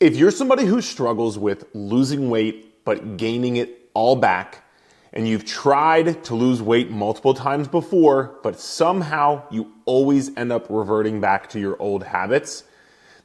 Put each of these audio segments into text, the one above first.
If you're somebody who struggles with losing weight but gaining it all back, and you've tried to lose weight multiple times before, but somehow you always end up reverting back to your old habits,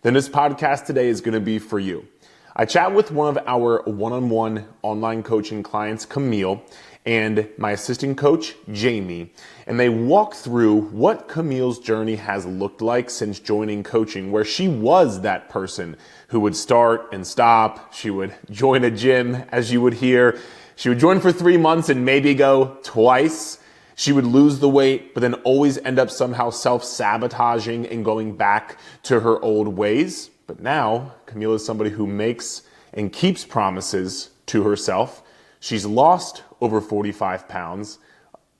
then this podcast today is going to be for you. I chat with one of our one-on-one online coaching clients, Camille, and my assistant coach, Jamie, and they walk through what Camille's journey has looked like since joining coaching, where she was that person who would start and stop. She would join a gym, as you would hear. She would join for 3 months and maybe go twice. She would lose the weight, but then always end up somehow self-sabotaging and going back to her old ways. But now, Camille is somebody who makes and keeps promises to herself. She's lost over 45 pounds.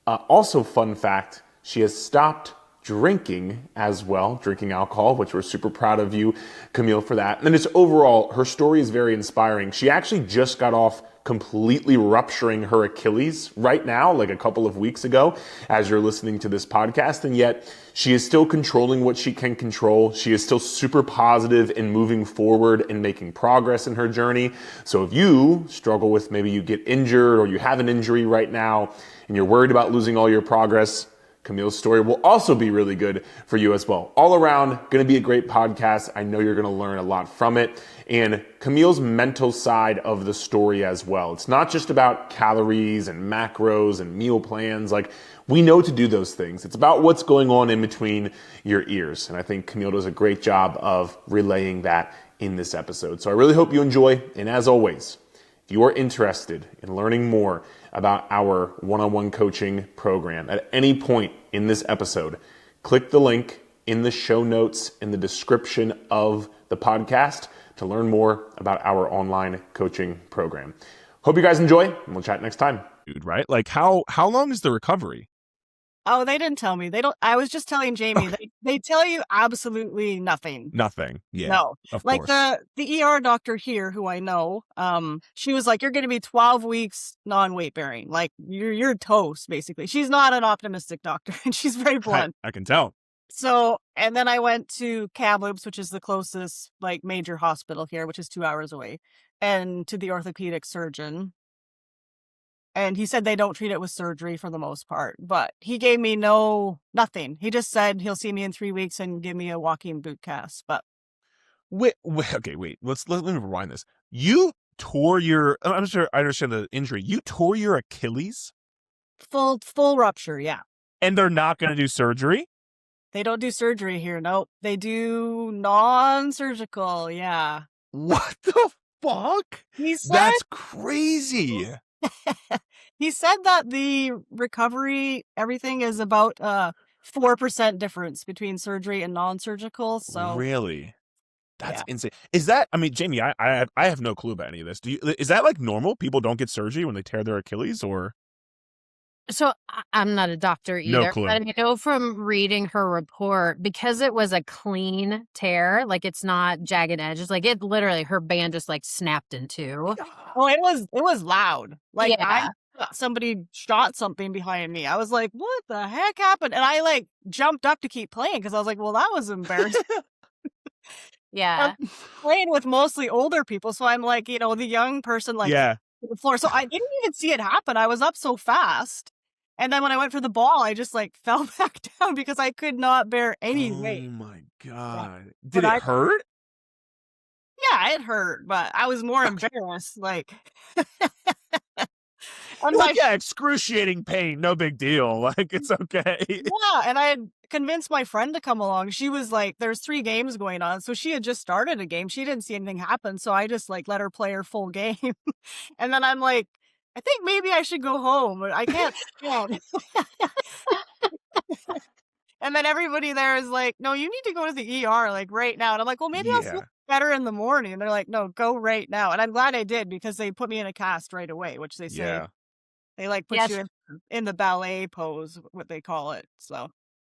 Also, fun fact, she has stopped drinking as well, drinking alcohol, which we're super proud of you, Camille, for that. And just overall, her story is very inspiring. She actually just got off completely rupturing her Achilles right now, like a couple of weeks ago, as you're listening to this podcast. And yet she is still controlling what she can control. She is still super positive in moving forward and making progress in her journey. So if you struggle with maybe you get injured or you have an injury right now and you're worried about losing all your progress, Camille's story will also be really good for you as well. All around, going to be a great podcast. I know you're going to learn a lot from it. And Camille's mental side of the story as well. It's not just about calories and macros and meal plans. Like, we know to do those things. It's about what's going on in between your ears. And I think Camille does a great job of relaying that in this episode. So I really hope you enjoy. And as always, if you are interested in learning more about our one-on-one coaching program at any point in this episode, click the link in the show notes in the description of the podcast to learn more about our online coaching program. Hope you guys enjoy, and we'll chat next time. Dude, right? Like, how long is the recovery? Oh, they didn't tell me. They don't. I was just telling Jamie. Okay. They tell you absolutely nothing. Nothing. Yeah. No. Of Like course. the ER doctor here, who I know, she was like, "You're going to be 12 weeks non-weight bearing. Like you're toast, basically." She's not an optimistic doctor, and she's very blunt. I can tell. So, and then I went to Kamloops, which is the closest like major hospital here, which is 2 hours away, and to the orthopedic surgeon. And he said they don't treat it with surgery for the most part, but he gave me nothing. He just said he'll see me in 3 weeks and give me a walking boot cast. But Wait. Okay, wait. Let me rewind this. You tore your. I'm sure I understand the injury. You tore your Achilles, full rupture, yeah. and they're not going to do surgery. They don't do surgery here. Nope. They do non-surgical, yeah. What the fuck? He said, That's crazy. he said that the recovery, everything is about 4% difference between surgery and non-surgical. So Really? That's yeah. insane. Is that, I mean, Jamie, I have no clue about any of this. Is that like normal? People don't get surgery when they tear their Achilles, or? So I'm not a doctor either, No clue. but I know from reading her report, because it was a clean tear, like it's not jagged edges, like it literally, her band just like snapped in two. Oh, it was loud. Like Yeah. I thought somebody shot something behind me. I was like, what the heck happened? And I like jumped up to keep playing because I was like, well, that was embarrassing. Yeah. I'm playing with mostly older people. So I'm like, the young person like Yeah. to the floor. So I didn't even see it happen. I was up so fast. And then when I went for the ball, I just like fell back down because I could not bear any weight. Oh my God. Yeah. Did it hurt? Yeah, it hurt, but I was more embarrassed. Like, Yeah, excruciating pain. No big deal. Like, it's okay. Yeah, and I had convinced my friend to come along. She was like, there's 3 games going on. So she had just started a game. She didn't see anything happen. So I just like let her play her full game. And then I'm like, I think maybe I should go home. But I can't. And then everybody there is like, no, you need to go to the ER like right now. And I'm like, well, maybe I'll feel better in the morning. And they're like, no, go right now. And I'm glad I did because they put me in a cast right away, which they say they like put you in the ballet pose, what they call it. So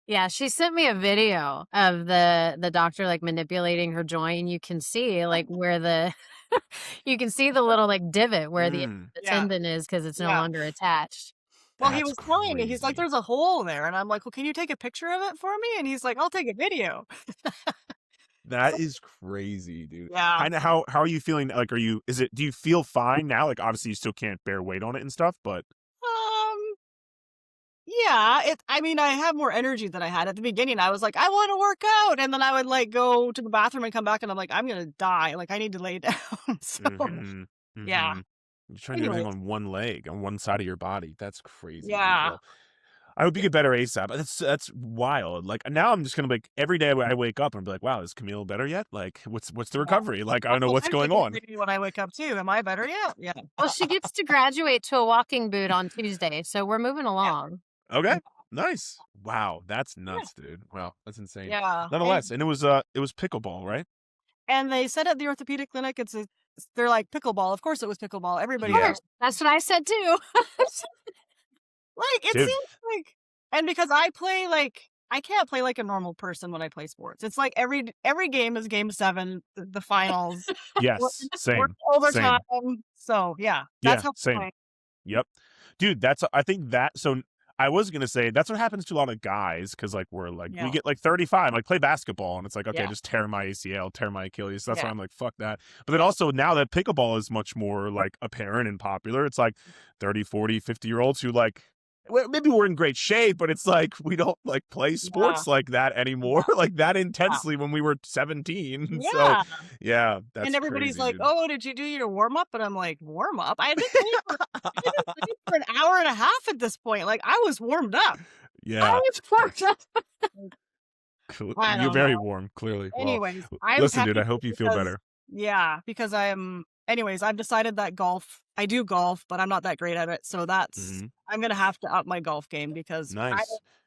yeah, she sent me a video of the doctor like manipulating her joint, and you can see like where you can see the little like divot where the tendon is because it's no longer attached. Well, he was telling me, he's like, there's a hole there. And I'm like, well, can you take a picture of it for me? And he's like, I'll take a video. That is crazy, dude. Yeah. Kind of how are you feeling? Like, do you feel fine now? Like, obviously you still can't bear weight on it and stuff, but Um, yeah, I mean, I have more energy than I had at the beginning. I was like, I want to work out. And then I would like go to the bathroom and come back and I'm like, I'm going to die. Like I need to lay down. So mm-hmm, yeah. mm-hmm. You're trying to do everything Anyways, on one leg, on one side of your body. That's crazy, dude. yeah. Well, I hope you get better ASAP. That's wild. Like now, I'm just gonna like every day I wake up and be like, "Wow, is Camille better yet? Like, what's the Yeah. recovery? Like, I don't know Well, what's I'm going thinking on." maybe when I wake up too. Am I better yet? Yeah. Well, she gets to graduate to a walking boot on Tuesday, so we're moving Yeah. along. Okay, nice. Wow, that's Yeah. nuts, dude. Wow, that's insane. Yeah. Nonetheless, and it was pickleball, right? And they said at the orthopedic clinic, they're like pickleball. Of course it was pickleball. Of Everybody Yeah, course, that's what I said too. like, it dude. seems like, and because I play like, I can't play like a normal person when I play sports. It's like every game is game 7, the finals. We're Yes, we're same, overtime. same. So yeah, that's Yeah, how I same. play. Yep. Dude, I think that so I was gonna say that's what happens to a lot of guys because like we Yeah. get like 35, like play basketball and it's like, okay, Yeah. just tear my ACL, tear my Achilles. That's why Yeah. I'm like, fuck that. But then also now that pickleball is much more like apparent and popular, it's like 30, 40, 50-year-olds who like maybe we're in great shape, but it's like we don't like play Yeah. sports like that anymore, Yeah. like that Yeah. intensely when we were 17. So Yeah. yeah, And that's everybody's crazy, like, dude. "Oh, did you do your warm up?" And I'm like, "Warm up? I've been playing for an hour and a half at this point. Like I was warmed up." I Yeah. was fucked up. I You're don't know. very warm, clearly. Well, Anyways, I'm listen, dude, happy I hope you feel because better. yeah, because anyways, I've decided that I do golf, but I'm not that great at it. So Hmm. I'm gonna have to up my golf game because Nice.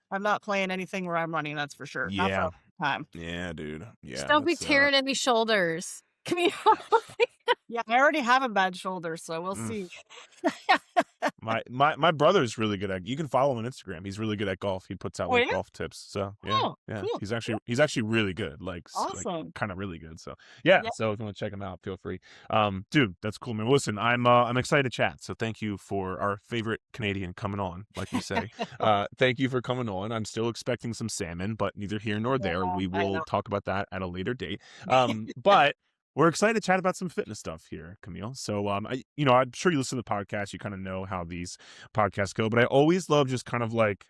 I'm not playing anything where I'm running, that's for sure. Not for a Yeah. long time. Yeah, dude. Just Yeah, don't be that's tearing any shoulders. Camille. Yeah, I already have a bad shoulder, so we'll mm. see. My brother's really good at. You can follow him on Instagram. He's really good at golf. He puts out Oh like yeah? golf tips. So yeah, Oh, yeah. cool. He's actually really good. Like Awesome. kind of really good. So yeah. Yeah. So if you want to check him out, feel free. Dude, that's cool, man. Listen, I'm excited to chat. So thank you for our favorite Canadian coming on, like we say. Thank you for coming on. I'm still expecting some salmon, but neither here nor there. Yeah, We I will know. talk about that at a later date. But we're excited to chat about some fitness stuff here, Camille. So, I'm sure you listen to the podcast. You kind of know how these podcasts go, but I always love just kind of like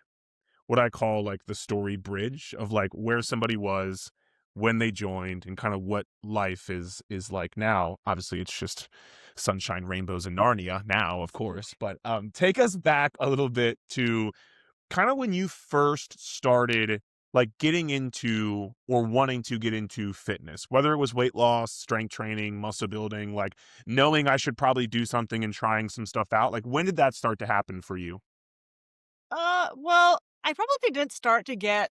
what I call like the story bridge of like where somebody was when they joined and kind of what life is like now. Obviously, it's just sunshine, rainbows, and Narnia now, of course. But take us back a little bit to kind of when you first started like getting into or wanting to get into fitness, whether it was weight loss, strength training, muscle building, like knowing I should probably do something and trying some stuff out. Like when did that start to happen for you? Well, I probably didn't start to get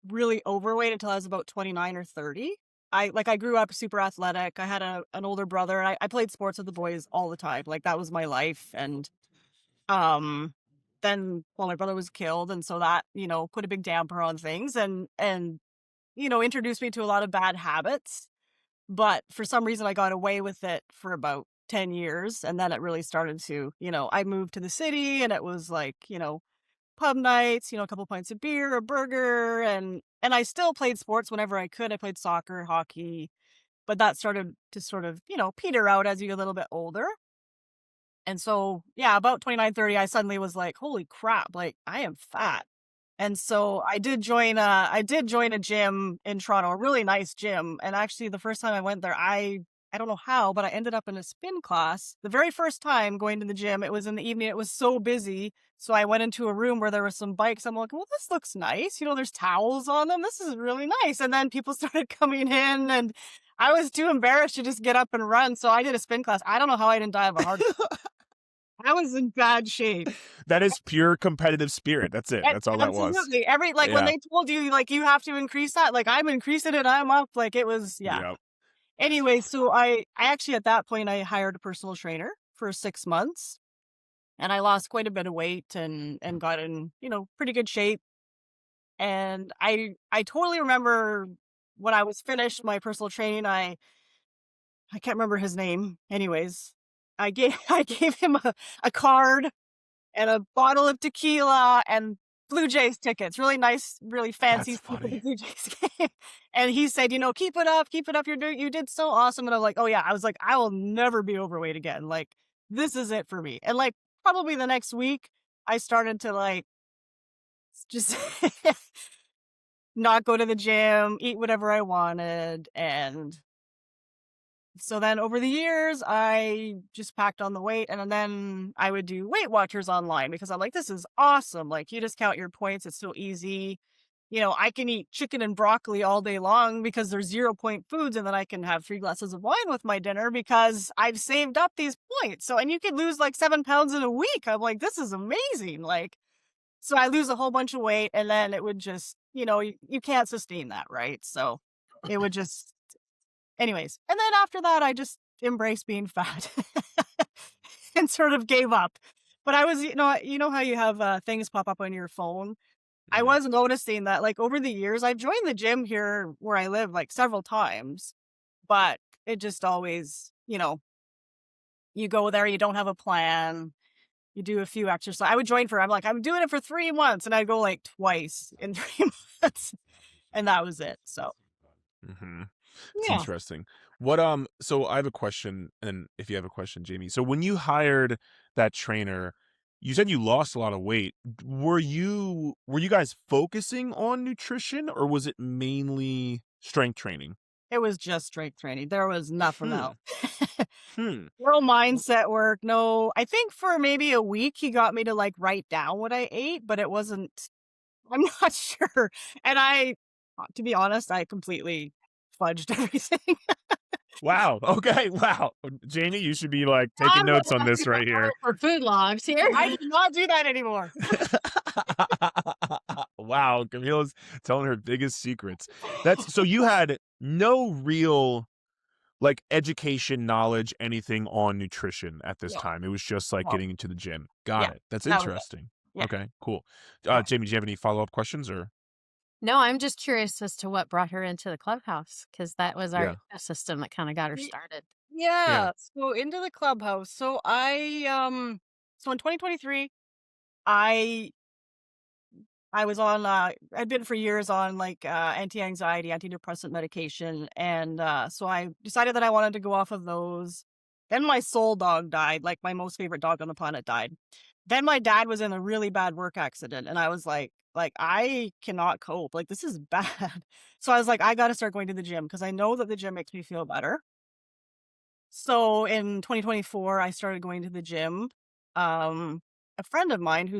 really overweight until I was about 29 or 30. I grew up super athletic. I had an older brother. I played sports with the boys all the time. Like that was my life. And um then well my brother was killed and so that, put a big damper on things and introduced me to a lot of bad habits. But for some reason I got away with it for about 10 years and then it really started to, I moved to the city and it was like, pub nights, a couple pints of beer, a burger, and I still played sports whenever I could. I played soccer, hockey, but that started to sort of, peter out as you get a little bit older. And so, yeah, about 29, 30, I suddenly was like, holy crap, like I am fat. And so I did join a gym in Toronto, a really nice gym. And actually the first time I went there, I don't know how, but I ended up in a spin class. The very first time going to the gym, it was in the evening. It was so busy. So I went into a room where there were some bikes. I'm like, well, this looks nice. There's towels on them. This is really nice. And then people started coming in and I was too embarrassed to just get up and run. So I did a spin class. I don't know how I didn't die of a heart attack. I was in bad shape. That is pure competitive spirit. That's it. That's all that was. Absolutely. When Yeah. they told you, like, you have to increase that, like, I'm increasing it, I'm up. Like, it was, yeah. Yep. Anyway, so I actually, at that point, I hired a personal trainer for 6 months and I lost quite a bit of weight and got in, pretty good shape. And I totally remember when I was finished my personal training, I can't remember his name. Anyways, I gave him a card and a bottle of tequila and Blue Jays tickets, really nice, really fancy That's seats at the funny. Blue Jays game. And he said, keep it up, keep it up. You did so awesome. And I'm like, oh yeah, I was like, I will never be overweight again. Like, this is it for me. And like, probably the next week, I started to like just not go to the gym, eat whatever I wanted. And so then over the years, I just packed on the weight, and then I would do Weight Watchers online because I'm like, this is awesome. Like, you just count your points. It's so easy. I can eat chicken and broccoli all day long because they're 0 point foods. And then I can have 3 glasses of wine with my dinner because I've saved up these points. So, and you could lose like 7 pounds in a week. I'm like, this is amazing. Like, so I lose a whole bunch of weight, and then it would just, you can't sustain that. Right. So it would just, anyways. And then after that, I just embraced being fat and sort of gave up. But I was, you know how you have things pop up on your phone? I was noticing that like over the years, I've joined the gym here where I live like several times, but it just always, you go there, you don't have a plan. You do a few exercises. I would join I'm doing it for 3 months, and I'd go like twice in 3 months, and that was it. So, It's yeah. interesting. So I have a question, and if you have a question, Jamie. So when you hired that trainer, you said you lost a lot of weight. Were you guys focusing on nutrition, or was it mainly strength training? It was just strength training. There was nothing else. Hmm. No mindset work. No, I think for maybe a week, he got me to like write down what I ate, but it wasn't, I'm not sure. And to be honest, I completely fudged everything. Wow. Okay. Wow. Jamie, you should be like taking notes on this right here. For food logs here. I do not do that anymore. Wow. Camille's telling her biggest secrets. So you had no real like education, knowledge, anything on nutrition at this time. It was just like getting into the gym. Got it. That's interesting. Yeah. Okay, cool. Jamie, do you have any follow-up questions or? No, I'm just curious as to what brought her into the clubhouse, because that was our system that kind of got her started. Yeah. So into the clubhouse. So so in 2023, I was on, I'd been for years on like anti-anxiety, antidepressant medication. And so I decided that I wanted to go off of those. Then my soul dog died, like my most favorite dog on the planet died. Then my dad was in a really bad work accident. And I was like, I cannot cope. Like, this is bad. So I was like, I got to start going to the gym because I know that the gym makes me feel better. So in 2024, I started going to the gym. A friend of mine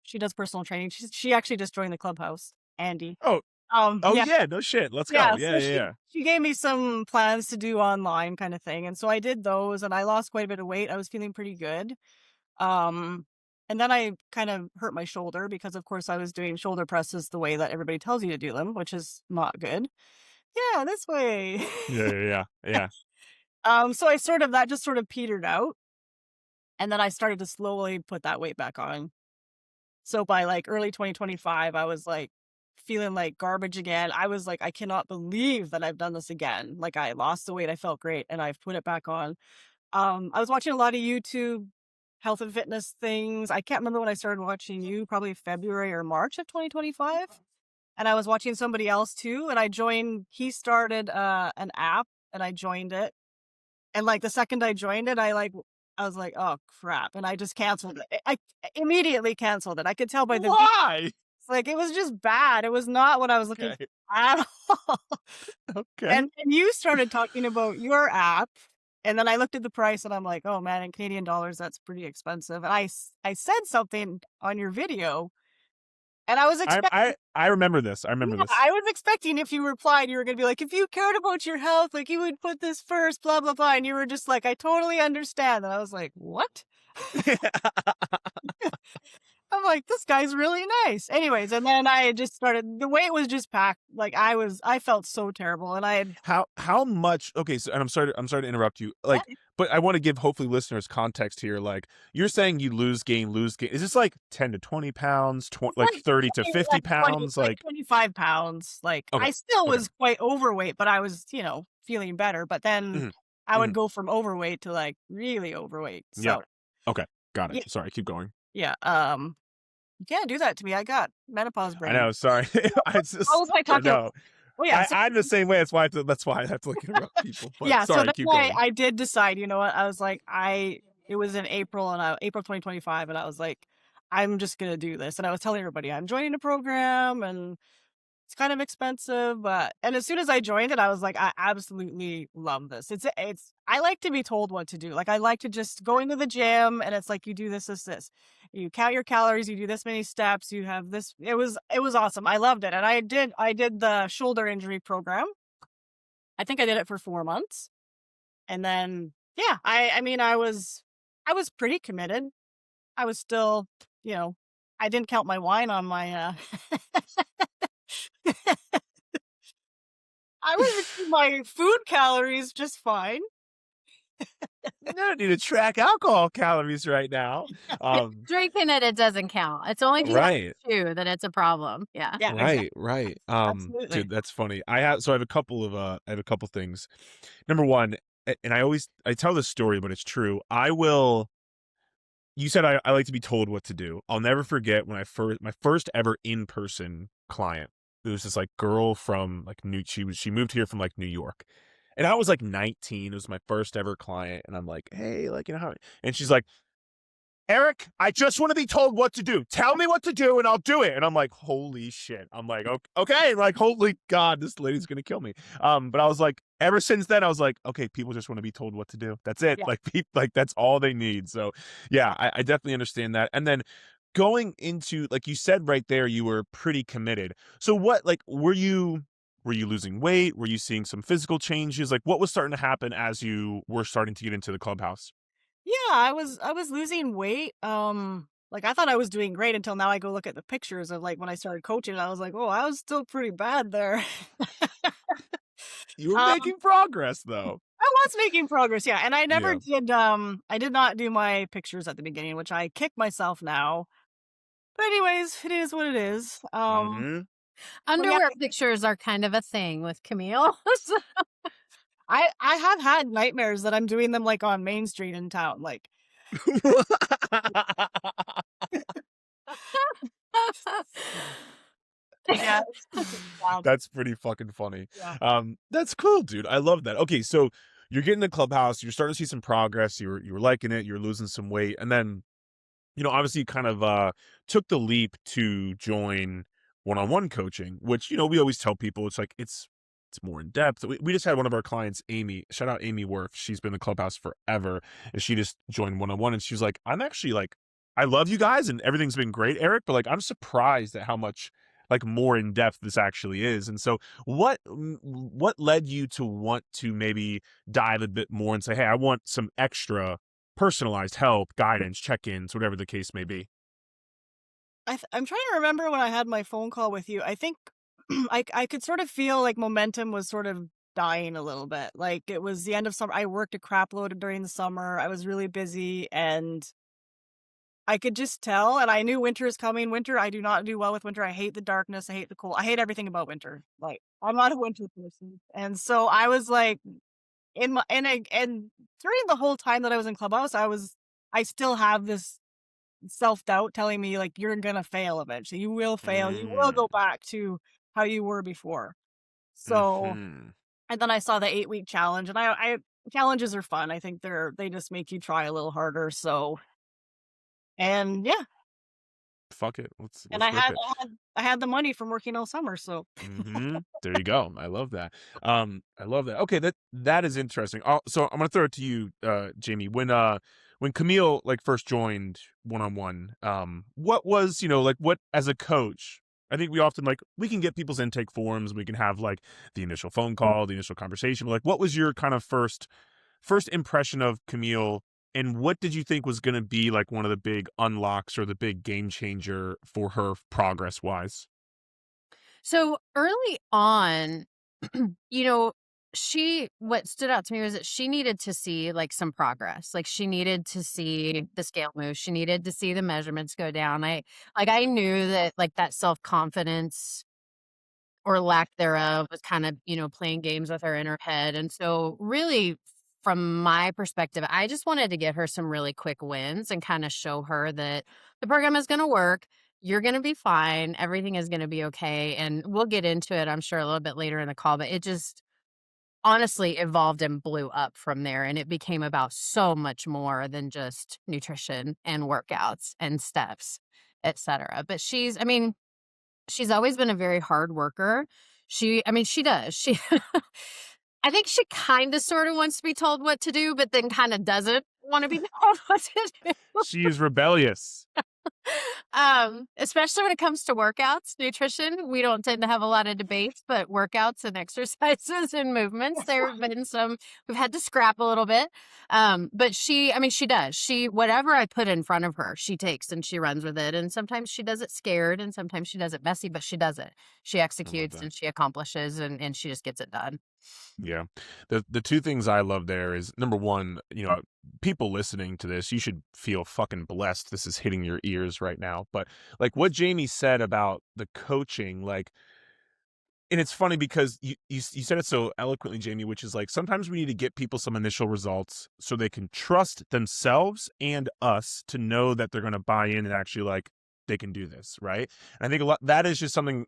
she does personal training. She actually just joined the clubhouse, Andy. Oh, yeah, no shit. Let's go. Yeah. She gave me some plans to do online kind of thing. And so I did those, and I lost quite a bit of weight. I was feeling pretty good. And then I kind of hurt my shoulder because of course I was doing shoulder presses the way that everybody tells you to do them, which is not good. Yeah, this way. Yeah. So that just sort of petered out. And then I started to slowly put that weight back on. So by like early 2025, I was like feeling like garbage again. I was like, I cannot believe that I've done this again. Like, I lost the weight. I felt great, and I've put it back on. I was watching a lot of YouTube health and fitness things. I can't remember when I started watching you, probably February or March of 2025. And I was watching somebody else too. And he started an app, and I joined it. And like the second I joined it, I was like, oh crap. And I just canceled it. I immediately canceled it. I could tell by the Why? like, it was just bad. It was not what I was looking for at all. Okay. And you started talking about your app, and then I looked at the price, and I'm like, oh man, in Canadian dollars, that's pretty expensive. And I said something on your video, and I was expecting. I remember this. I remember this. I was expecting if you replied, you were going to be like, if you cared about your health, like you would put this first, blah, blah, blah. And you were just like, I totally understand. And I was like, what? I'm like, this guy's really nice. Anyways, and then I just started, the weight was just packed. Like, I felt so terrible. And I had, how much, okay, so, and I'm sorry to interrupt you. Like, but I want to give hopefully listeners context here. Like, you're saying you lose gain. Is this like 10 to 20 pounds, like 30 to 50 pounds? Like 25 pounds. Like, I still was quite overweight, but I was, feeling better. But then I would go from overweight to like really overweight. So, yeah. Okay. Got it. Sorry. Keep going. Yeah. You can't do that to me. I got menopause I brain. know. Sorry. I How just was I I talking about? know. Oh yeah. So I'm the same way. That's why I have to like interrupt people. But yeah. So sorry, then keep going. I did decide. You know what? I was like, it was in April April 2025, and I was like, I'm just gonna do this. And I was telling everybody I'm joining the program, and it's kind of expensive, but and as soon as I joined it, I was like, I absolutely love this. I like to be told what to do. Like I like to just go into the gym and it's like you do this. You count your calories, you do this many steps, you have this. It was awesome. I loved it. And I did the shoulder injury program. I think I did it for 4 months. And then yeah, I mean I was pretty committed. I was still, you know, I didn't count my wine on my I was eating my food calories just fine. You don't need to track alcohol calories right now. Drinking it doesn't count. It's only if you have Right. two that it's a problem. Yeah. Yeah, exactly. Right. Absolutely. Dude, that's funny. I have a couple of I have a couple things. Number one, and I tell this story, but it's true. You said I like to be told what to do. I'll never forget when my first ever in-person client. It was this like girl from like she moved here from like New York. And I was like 19. It was my first ever client. And I'm like, hey, like, you know how, and she's like, Eric, I just want to be told what to do. Tell me what to do and I'll do it. And I'm like, holy shit. I'm like, okay. Like, holy God, this lady's going to kill me. But I was like, ever since then, I was like, okay, people just want to be told what to do. That's it. Yeah. Like, like that's all they need. So yeah, I definitely understand that. And then going into, like you said right there, you were pretty committed. So what, like, were you losing weight? Were you seeing some physical changes? Like what was starting to happen as you were starting to get into the clubhouse? Yeah, I was losing weight. Like I thought I was doing great until now I go look at the pictures of like when I started coaching and I was like, "Oh, I was still pretty bad there." You were um, making progress though. I was making progress, yeah, and Yeah. I did not do my pictures at the beginning, which I kick myself now. But anyways, it is what it is. Hmm. But yeah, Underwear pictures are kind of a thing with Camille. I have had nightmares that I'm doing them like on Main Street in town, like yeah, it's wild. That's pretty fucking funny. Yeah. That's cool, dude. I love that. Okay, so you're getting the clubhouse, you're starting to see some progress, you were liking it, you're losing some weight, and then obviously you kind of took the leap to join one-on-one coaching, which we always tell people it's like it's more in depth. We just had one of our clients, Amy, shout out Amy Worth. She's been in the clubhouse forever, and she just joined one-on-one, and she was like, I'm actually like, I love you guys, and everything's been great, Eric, but like I'm surprised at how much like more in depth this actually is. And so, what led you to want to maybe dive a bit more and say, hey, I want some extra personalized help, guidance, check-ins, whatever the case may be? I'm trying to remember when I had my phone call with you. I think I could sort of feel like momentum was sort of dying a little bit. Like it was the end of summer. I worked a crap load during the summer. I was really busy and I could just tell. And I knew winter is coming. Winter, I do not do well with winter. I hate the darkness. I hate the cold. I hate everything about winter. Like I'm not a winter person. And so I was like and during the whole time that I was in Clubhouse, I still have this self-doubt telling me like you're gonna fail eventually. You will fail. You will Mm. go back to how you were before. So Hmm. and then I saw the 8-week challenge and I challenges are fun. I think they just make you try a little harder. So and yeah. Fuck it. And Let's rip it. I had the money from working all summer. So There you go. I love that. I love that. Okay, that is interesting. So I'm gonna throw it to you, Jamie. When Camille like first joined one-on-one, what was, like what as a coach, I think we often like we can get people's intake forms, we can have like the initial phone call, the initial conversation. Like what was your kind of first impression of Camille, and what did you think was gonna be like one of the big unlocks or the big game changer for her progress wise? So early on, you know, what stood out to me was that she needed to see like some progress. Like she needed to see the scale move. She needed to see the measurements go down. I knew that like that self-confidence or lack thereof was kind of, playing games with her in her head. And so really from my perspective, I just wanted to get her some really quick wins and kind of show her that the program is going to work. you're going to be fine. Everything is going to be okay. And we'll get into it, I'm sure, a little bit later in the call, but it just honestly evolved and blew up from there. And it became about so much more than just nutrition and workouts and steps, etc. But she's always been a very hard worker. She does. I think she kind of sort of wants to be told what to do, but then kind of doesn't want to be told what to do. She is rebellious. Especially when it comes to workouts, nutrition, we don't tend to have a lot of debates, but workouts and exercises and movements, there have been some, we've had to scrap a little bit. But she does. Whatever I put in front of her, she takes and she runs with it. And sometimes she does it scared and sometimes she does it messy, but she does it. She executes and she accomplishes and she just gets it done. Yeah. The two things I love there is, number one, people listening to this, you should feel fucking blessed this is hitting your ears right now. But like what Jamie said about the coaching, like, and it's funny because you said it so eloquently, Jamie, which is like, sometimes we need to get people some initial results so they can trust themselves and us to know that they're going to buy in and actually like, they can do this. Right. And I think that is just something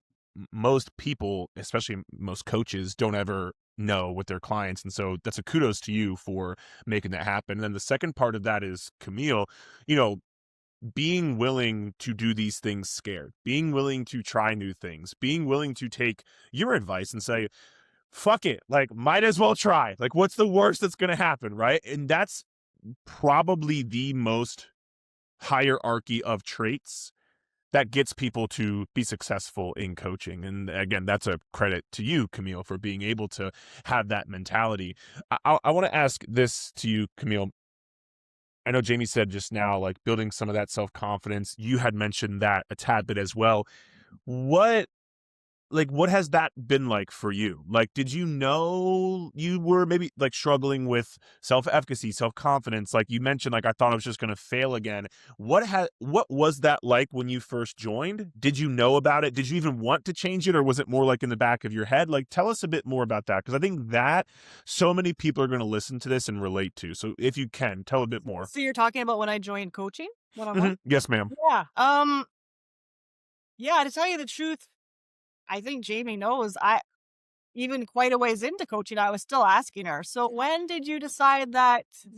most people, especially most coaches, don't ever know with their clients. And so that's a kudos to you for making that happen. And then the second part of that is, Camille, being willing to do these things scared, being willing to try new things, being willing to take your advice and say, fuck it, like, might as well try. Like, what's the worst that's going to happen, right? And that's probably the most hierarchy of traits that gets people to be successful in coaching. And again, that's a credit to you, Camille, for being able to have that mentality. I want to ask this to you, Camille. I know Jamie said just now, like, building some of that self-confidence. You had mentioned that a tad bit as well. What has that been like for you? Like, did you know you were maybe like struggling with self-efficacy, self-confidence? Like you mentioned, like, I thought I was just going to fail again. What was that like when you first joined? Did you know about it? Did you even want to change it? Or was it more like in the back of your head? Like, tell us a bit more about that. Cause I think that so many people are going to listen to this and relate to. So if you can, tell a bit more. So you're talking about when I joined coaching? One-on-one? Yes, ma'am. Yeah. Yeah, to tell you the truth, I think Jamie knows, even quite a ways into coaching, I was still asking her, so when did you decide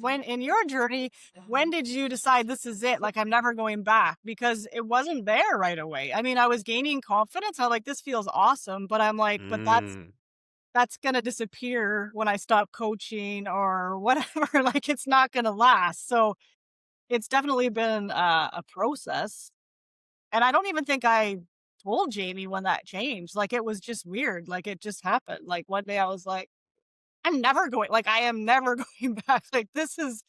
in your journey, when did you decide this is it? Like, I'm never going back? Because it wasn't there right away. I mean, I was gaining confidence. I'm like, this feels awesome. But I'm like, but that's going to disappear when I stop coaching or whatever. Like, it's not going to last. So it's definitely been a process. And I don't even think I told Jamie when that changed. Like, it was just weird. Like, it just happened. Like, one day I was like, I am never going back. Like, this is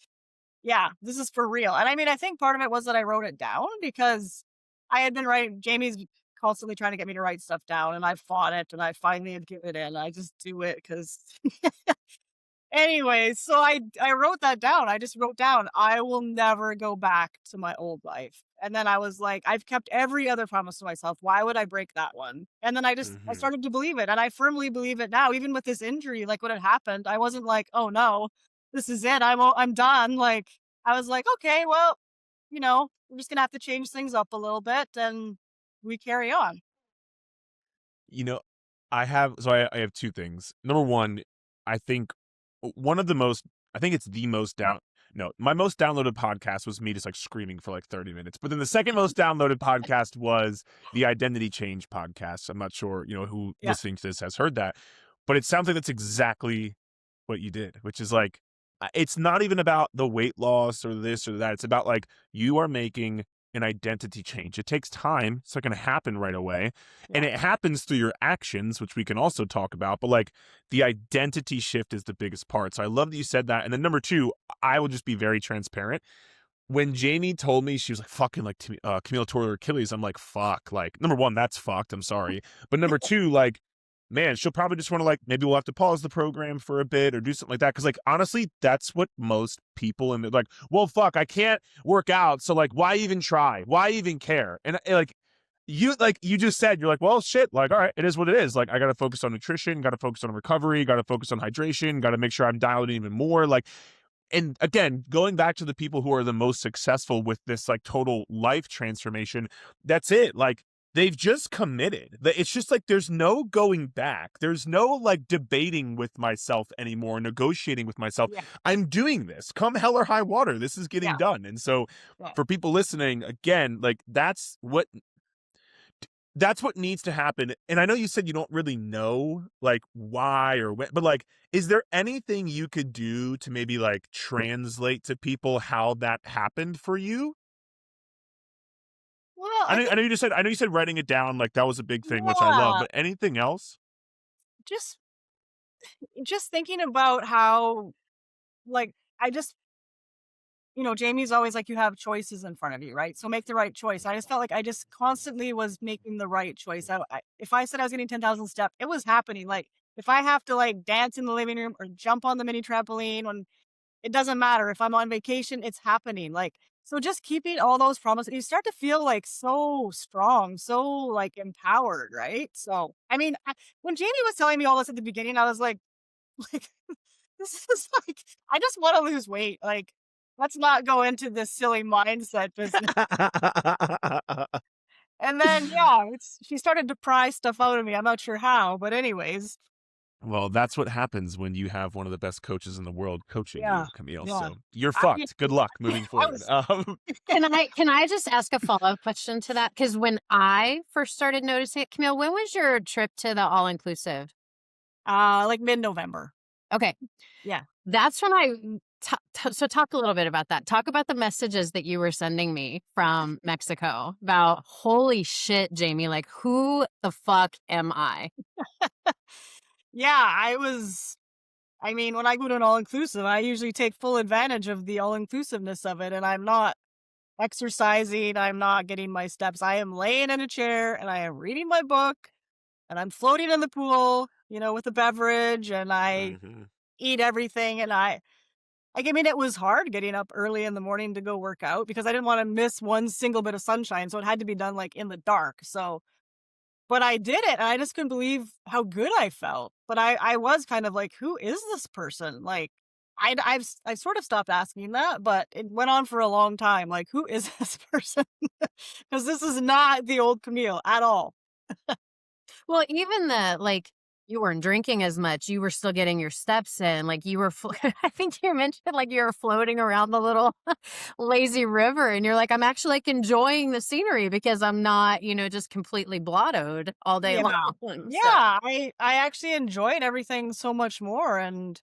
for real. And I mean, I think part of it was that I wrote it down because I had been writing, Jamie's constantly trying to get me to write stuff down, and I fought it, and I finally had given it in. I just do it because anyway, so I wrote that down. I just wrote down, I will never go back to my old life. And then I was like, I've kept every other promise to myself. Why would I break that one? And then I started to believe it. And I firmly believe it now, even with this injury. Like, when it happened, I wasn't like, oh no, this is it. I'm done. Like, I was like, okay, well, we're just going to have to change things up a little bit, and we carry on. I have two things. Number one, I think it's the most my most downloaded podcast was me just like screaming for like 30 minutes. But then the second most downloaded podcast was the Identity Change podcast. I'm not sure, who listening to this has heard that, but it sounds like that's exactly what you did, which is like, it's not even about the weight loss or this or that. It's about like, you are making an identity change. It takes time. It's not going to happen right away. Yeah. And it happens through your actions, which we can also talk about. But like, the identity shift is the biggest part. So I love that you said that. And then number two, I will just be very transparent. When Jamie told me she was like, fucking like Camille tore her Achilles, I'm like, fuck. Like, number one, that's fucked. I'm sorry. But number two, like, man, she'll probably just want to like, maybe we'll have to pause the program for a bit or do something like that. Cause like, honestly, that's what most people, and they're like, well, fuck, I can't work out. So like, why even try? Why even care? And like you just said, you're like, well, shit, like, all right, it is what it is. Like, I got to focus on nutrition, got to focus on recovery, got to focus on hydration, got to make sure I'm dialed in even more. Like, and again, going back to the people who are the most successful with this like total life transformation, that's it. Like they've just committed. It's just like there's no going back. There's no like debating with myself anymore, negotiating with myself. Yeah. I'm doing this. Come hell or high water. This is getting done. And so for people listening, again, like that's what needs to happen. And I know you said you don't really know like why or when, but like, is there anything you could do to maybe like translate to people how that happened for you? Well, I know you said writing it down, like that was a big thing, which I love, but anything else? just thinking about how, like, I just, Jamie's always like, you have choices in front of you, right? So make the right choice. I just felt like I just constantly was making the right choice. If I said I was getting 10,000 steps, it was happening. Like, if I have to like dance in the living room or jump on the mini trampoline, when it doesn't matter. If I'm on vacation, it's happening. Like, so just keeping all those promises, you start to feel like so strong, so like empowered, right? So, I mean, when Jamie was telling me all this at the beginning, I was like, like, this is like, I just want to lose weight. Like, let's not go into this silly mindset business. And then, she started to pry stuff out of me. I'm not sure how, but anyways. Well, that's what happens when you have one of the best coaches in the world coaching you, Camille. Yeah. So you're fucked. Good luck moving forward. Can I just ask a follow-up question to that? Because when I first started noticing it, Camille, when was your trip to the all-inclusive? Like mid-November. Okay. Yeah. That's when I so talk a little bit about that. Talk about the messages that you were sending me from Mexico about, holy shit, Jamie, like who the fuck am I? Yeah, I mean, when I go to an all-inclusive, I usually take full advantage of the all-inclusiveness of it, and I'm not exercising, I'm not getting my steps. I am laying in a chair, and I am reading my book, and I'm floating in the pool, with a beverage, and I eat everything, and I mean, it was hard getting up early in the morning to go work out because I didn't want to miss one single bit of sunshine, so it had to be done, like, in the dark, so but I did it, and I just couldn't believe how good I felt. But I was kind of like, "Who is this person?" Like, I've sort of stopped asking that, but it went on for a long time. Like, who is this person? Because this is not the old Camille at all. Well, even like, you weren't drinking as much. You were still getting your steps in. Like you were, I think you mentioned like you were floating around the little lazy river, and you're like, I'm actually like enjoying the scenery because I'm not, just completely blottoed all day long. Yeah, I actually enjoyed everything so much more, and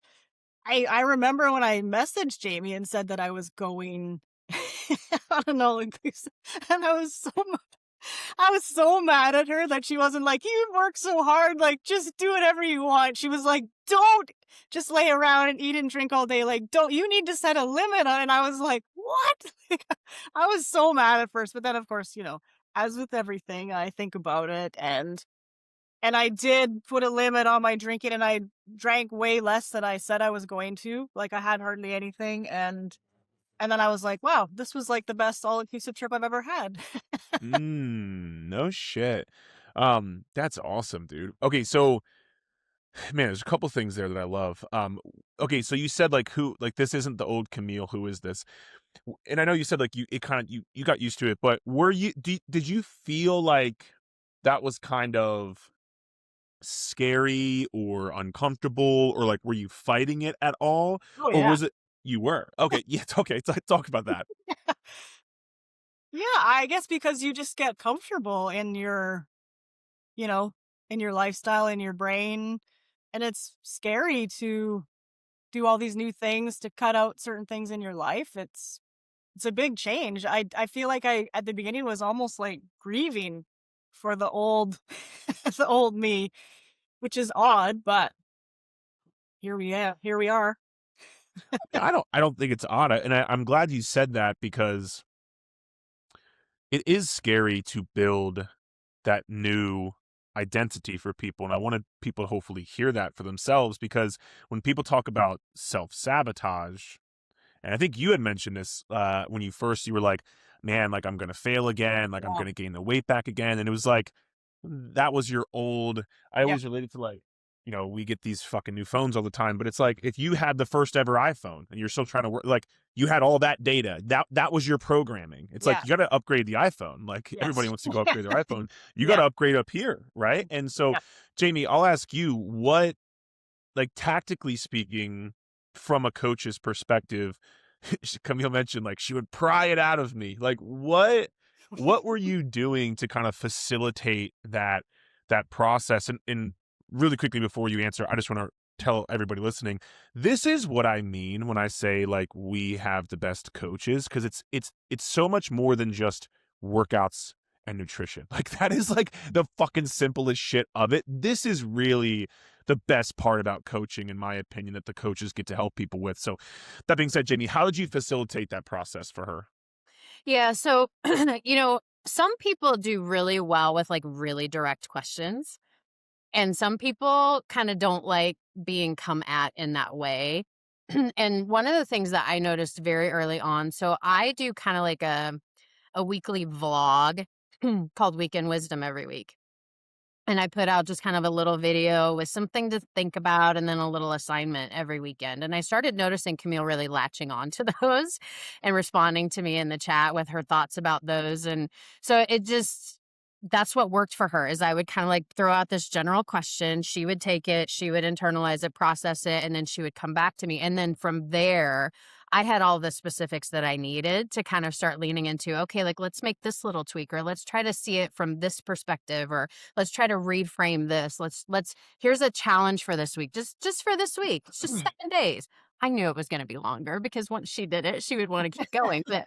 I remember when I messaged Jamie and said that I was going on an all-inclusive, and I was so mad at her that she wasn't like, you work so hard, like, just do whatever you want. She was like, don't just lay around and eat and drink all day. Like, you need to set a limit on it. And I was like, what? I was so mad at first. But then, of course, as with everything, I think about it. And I did put a limit on my drinking, and I drank way less than I said I was going to. Like, I had hardly anything. And then I was like, wow, this was like the best all-inclusive trip I've ever had. No shit. That's awesome, dude. Okay, so man, there's a couple things there that I love. Okay, so you said like this isn't the old Camille, who is this? And I know you said like you got used to it, but did you feel like that was kind of scary or uncomfortable, or like were you fighting it at all? Oh, Or yeah. was it you were? Okay, yeah, okay, talk about that. Yeah, I guess because you just get comfortable in your, in your lifestyle, in your brain. And it's scary to do all these new things, to cut out certain things in your life. It's a big change. I feel like I at the beginning was almost like grieving for the old the old me, which is odd, but here we are. Yeah, I don't think it's odd, and I'm glad you said that because it is scary to build that new identity for people, and I wanted people to hopefully hear that for themselves, because when people talk about self-sabotage, and I think you had mentioned this when you were like, man, like I'm gonna fail again, like I'm gonna gain the weight back again, and it was like that was your old. I always related to like you know, we get these fucking new phones all the time, but it's like if you had the first ever iPhone and you're still trying to work, like you had all that data, that was your programming. It's like Yeah. you got to upgrade the iPhone. Like everybody Yes. wants to go upgrade their iPhone. You got Yeah. to upgrade up here, right? And so, Yeah. Jamie, I'll ask you, what, like tactically speaking, from a coach's perspective, Camille mentioned like she would pry it out of me. Like what were you doing to kind of facilitate that process? And really quickly before you answer, I just want to tell everybody listening, this is what I mean when I say like we have the best coaches, because it's so much more than just workouts and nutrition. Like that is like the fucking simplest shit of it. This is really the best part about coaching, in my opinion, that the coaches get to help people with. So that being said, Jamie, how did you facilitate that process for her? Yeah. So, you know, some people do really well with like really direct questions. And some people kind of don't like being come at in that way. And one of the things that I noticed very early on, so I do kind of like a weekly vlog called Weekend Wisdom every week. And I put out just kind of a little video with something to think about and then a little assignment every weekend. And I started noticing Camille really latching on to those and responding to me in the chat with her thoughts about those. And so it just, that's what worked for her, is I would kind of like throw out this general question. She would take it, she would internalize it, process it, and then she would come back to me. And then from there, I had all the specifics that I needed to kind of start leaning into, okay, like let's make this little tweak, or let's try to see it from this perspective, or let's try to reframe this. Here's a challenge for this week. Just for this week. It's just 7 days. I knew it was going to be longer because once she did it, she would want to keep going. But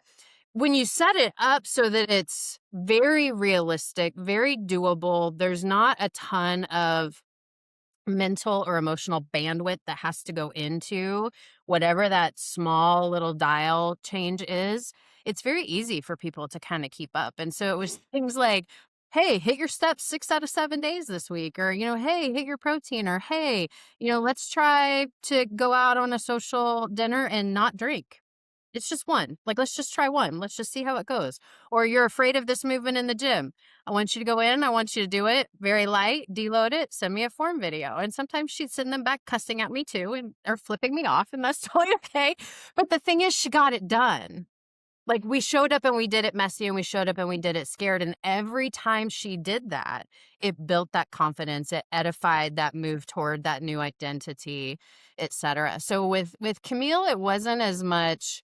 when you set it up so that it's very realistic, very doable, there's not a ton of mental or emotional bandwidth that has to go into whatever that small little dial change is, it's very easy for people to kind of keep up. And so it was things like, hey, hit your steps 6 out of 7 days this week, or, you know, hey, hit your protein, or hey, you know, let's try to go out on a social dinner and not drink. It's just one. Like, let's just try one. Let's just see how it goes. Or you're afraid of this movement in the gym. I want you to go in. I want you to do it very light, deload it, send me a form video. And sometimes she'd send them back cussing at me too, and or flipping me off, and that's totally okay. But the thing is, she got it done. Like, we showed up and we did it messy, and we showed up and we did it scared. And every time she did that, it built that confidence. It edified that move toward that new identity, etc. So with Camille, it wasn't as much,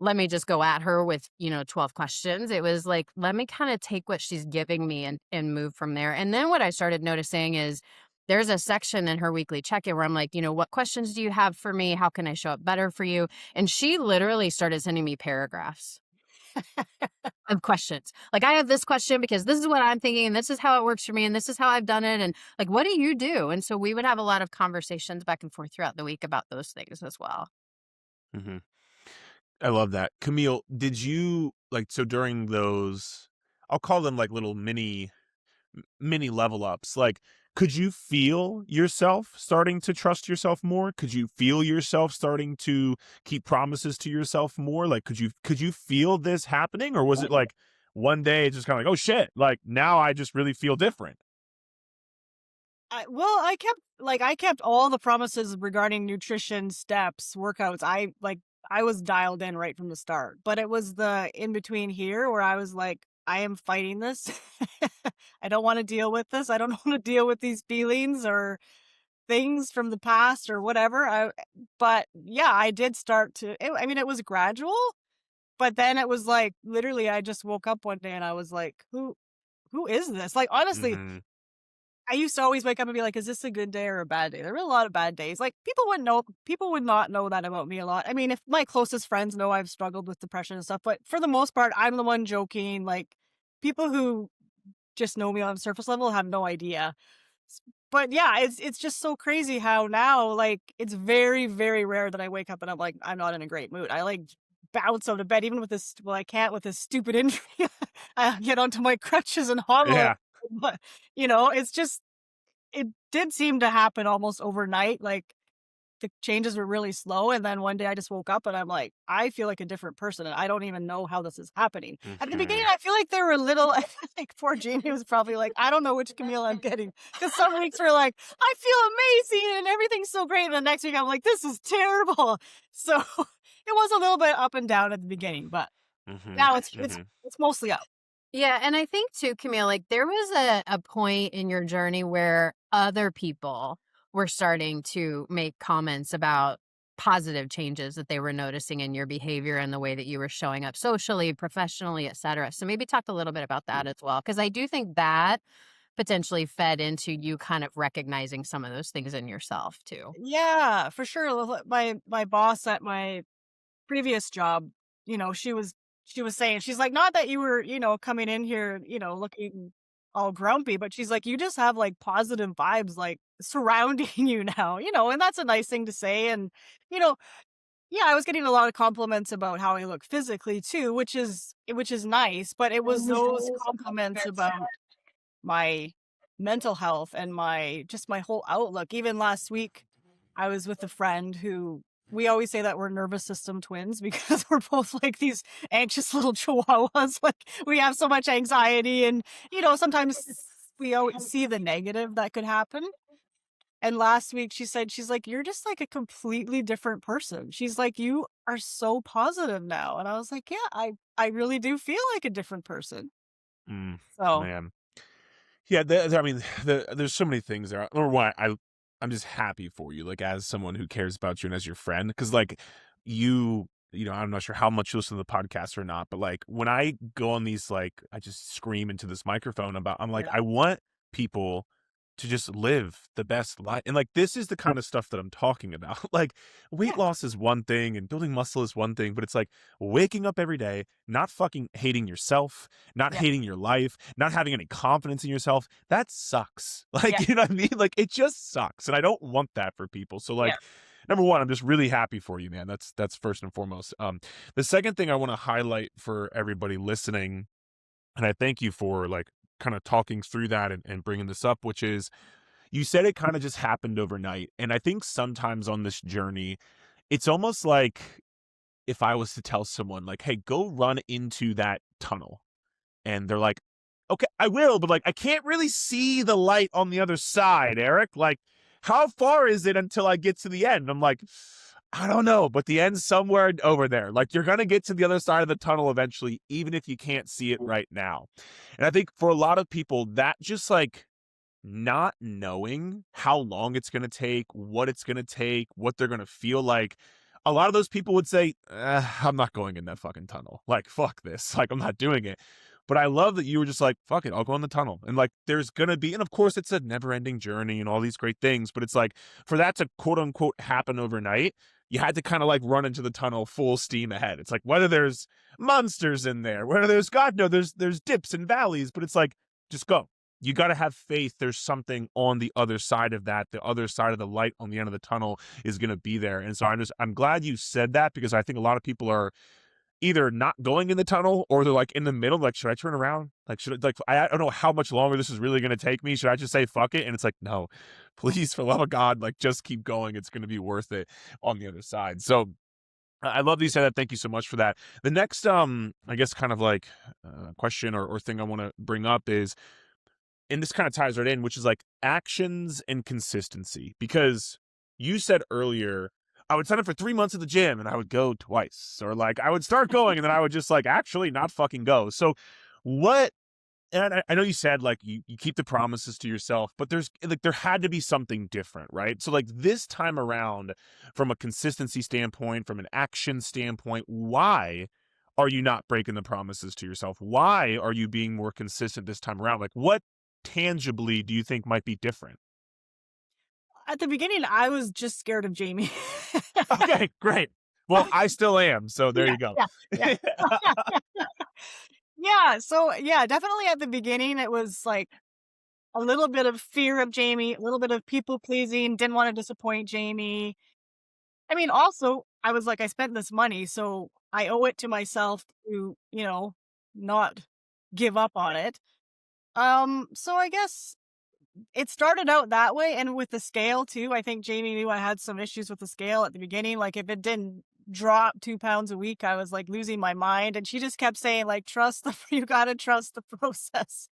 let me just go at her with, 12 questions. It was like, let me kind of take what she's giving me and move from there. And then what I started noticing is there's a section in her weekly check-in where I'm like, what questions do you have for me? How can I show up better for you? And she literally started sending me paragraphs of questions. Like, I have this question because this is what I'm thinking, and this is how it works for me, and this is how I've done it. And like, what do you do? And so we would have a lot of conversations back and forth throughout the week about those things as well. Mm-hmm. I love that. Camille, did you like, so during those, I'll call them like little mini level ups, like, could you feel yourself starting to trust yourself more? Could you feel yourself starting to keep promises to yourself more? Like, could you feel this happening? Or was it like one day it's just kind of like, oh shit, like now I just really feel different? I kept all the promises regarding nutrition, steps, workouts. I was dialed in right from the start, but it was the in between here where I was like, I am fighting this. I don't want to deal with this. I don't want to deal with these feelings or things from the past or whatever. But yeah, I did start to, it was gradual, but then it was like, literally, I just woke up one day and I was like, who is this? Like, honestly, Mm-hmm. I used to always wake up and be like, is this a good day or a bad day? There were a lot of bad days. Like, people would not know that about me a lot. I mean, if my closest friends know I've struggled with depression and stuff, but for the most part, I'm the one joking. Like, people who just know me on a surface level have no idea. But yeah, it's just so crazy how now, like, it's very, very rare that I wake up and I'm like, I'm not in a great mood. I like bounce out of bed, even with this, well, I can't with this stupid injury. I get onto my crutches and hobble. Yeah. But, it's just, it did seem to happen almost overnight. Like, the changes were really slow. And then one day I just woke up and I'm like, I feel like a different person and I don't even know how this is happening. At the beginning, I feel like they were little, I feel like poor Jamie was probably like, I don't know which Camille I'm getting. Because some weeks were like, I feel amazing and everything's so great. And the next week I'm like, this is terrible. So it was a little bit up and down at the beginning, but now it's mostly up. Yeah, and I think too, Camille, like there was a point in your journey where other people were starting to make comments about positive changes that they were noticing in your behavior and the way that you were showing up socially, professionally, et cetera. So maybe talk a little bit about that as well, because I do think that potentially fed into you kind of recognizing some of those things in yourself too. Yeah, for sure. My boss at my previous job, she was saying, she's like, not that you were, coming in here, looking all grumpy, but she's like, you just have like positive vibes like surrounding you now, and that's a nice thing to say. And, yeah, I was getting a lot of compliments about how I look physically too, which is nice, but it was those compliments about my mental health and my whole outlook. Even last week, I was with a friend who we always say that we're nervous system twins because we're both like these anxious little chihuahuas. Like we have so much anxiety and, sometimes we always see the negative that could happen. And last week she said, she's like, you're just like a completely different person. She's like, you are so positive now. And I was like, yeah, I really do feel like a different person. So Man. Yeah, I mean, there's so many things there. Number one, I'm just happy for you, like as someone who cares about you and as your friend, because like I'm not sure how much you listen to the podcast or not, but like when I go on these, like I just scream into this microphone I'm like, I want people to just live the best life, and like this is the kind of stuff that I'm talking about. Like weight loss is one thing and building muscle is one thing, but it's like waking up every day, not fucking hating yourself, not hating your life, not having any confidence in yourself. That sucks. Like, you know what I mean? Like it just sucks. And I don't want that for people. So like, number one, I'm just really happy for you, man. That's first and foremost. The second thing I want to highlight for everybody listening, and I thank you for like kind of talking through that and bringing this up, which is you said it kind of just happened overnight. And I think sometimes on this journey, it's almost like if I was to tell someone like, hey, go run into that tunnel. And they're like, okay, I will, but like, I can't really see the light on the other side, Eric. Like, how far is it until I get to the end? I'm like, I don't know, but the end's somewhere over there. Like, you're going to get to the other side of the tunnel eventually, even if you can't see it right now. And I think for a lot of people, that just like not knowing how long it's going to take, what they're going to feel like. A lot of those people would say, I'm not going in that fucking tunnel. Like, fuck this. Like, I'm not doing it. But I love that you were just like, fuck it, I'll go in the tunnel. And like, there's going to be, and of course it's a never ending journey and all these great things, but it's like for that to quote unquote happen overnight, you had to kind of like run into the tunnel full steam ahead. It's like whether there's monsters in there, whether there's God, no, there's dips and valleys, but it's like, just go. You got to have faith. There's something on the other side of that. The other side of the light on the end of the tunnel is going to be there. And so I'm glad you said that, because I think a lot of people are either not going in the tunnel or they're like in the middle. Like, should I turn around? Like, I don't know how much longer this is really going to take me. Should I just say fuck it? And it's like, no, please, for the love of God, like just keep going. It's going to be worth it on the other side. So I love that you said that. Thank you so much for that. The next, I guess kind of like question or thing I want to bring up is, and this kind of ties right in, which is like actions and consistency, because you said earlier, I would sign up for 3 months at the gym and I would go twice, or like I would start going and then I would just like actually not fucking go. So what, and I know you said like you keep the promises to yourself, but there's like, there had to be something different, right? So like this time around, from a consistency standpoint, from an action standpoint, why are you not breaking the promises to yourself? Why are you being more consistent this time around? Like what tangibly do you think might be different? at the beginning, I was just scared of Jamie. Okay, great. Well, I still am. So there you go. Yeah. Yeah. So yeah, definitely at the beginning, it was like a little bit of fear of Jamie, a little bit of people pleasing, didn't want to disappoint Jamie. I mean, also, I was like, I spent this money, so I owe it to myself to, not give up on it. So I guess it started out that way, and with the scale too. I think Jamie knew I had some issues with the scale at the beginning. Like if it didn't drop 2 pounds a week, I was like losing my mind. And she just kept saying, like, trust the you gotta trust the process.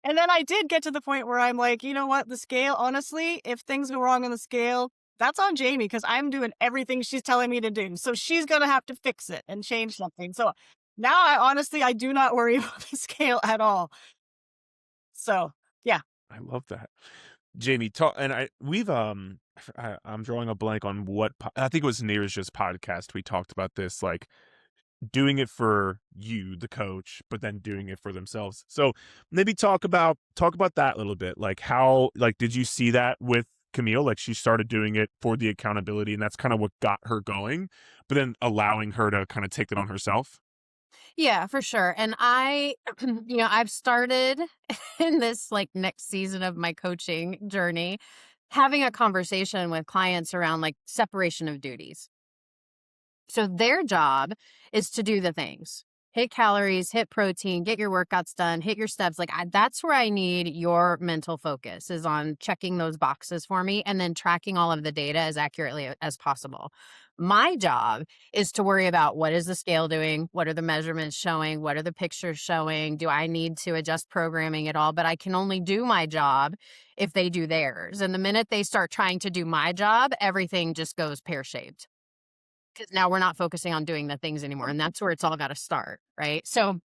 And then I did get to the point where I'm like, you know what? The scale, honestly, if things go wrong on the scale, that's on Jamie because I'm doing everything she's telling me to do. So she's gonna have to fix it and change something. So now I do not worry about the scale at all. So yeah. I love that. Jamie, talk, and I'm drawing a blank on I think it was Neeraj's podcast. We talked about this, like doing it for you, the coach, but then doing it for themselves. So maybe talk about that a little bit. Like how, like, did you see that with Camille? Like she started doing it for the accountability, and that's kind of what got her going, but then allowing her to kind of take it on herself. Yeah, for sure. And I've started in this like next season of my coaching journey having a conversation with clients around like separation of duties. So their job is to do the things. Hit calories, hit protein, get your workouts done, hit your steps. That's where I need your mental focus is on checking those boxes for me and then tracking all of the data as accurately as possible. My job is to worry about what is the scale doing? What are the measurements showing? What are the pictures showing? Do I need to adjust programming at all? But I can only do my job if they do theirs. And the minute they start trying to do my job, everything just goes pear-shaped. Because now we're not focusing on doing the things anymore. And that's where it's all got to start, right? So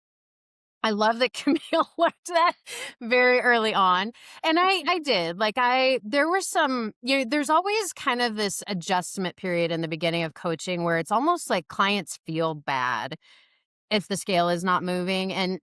I love that Camille learned that very early on. And I did. There were some, there's always kind of this adjustment period in the beginning of coaching where it's almost like clients feel bad if the scale is not moving. And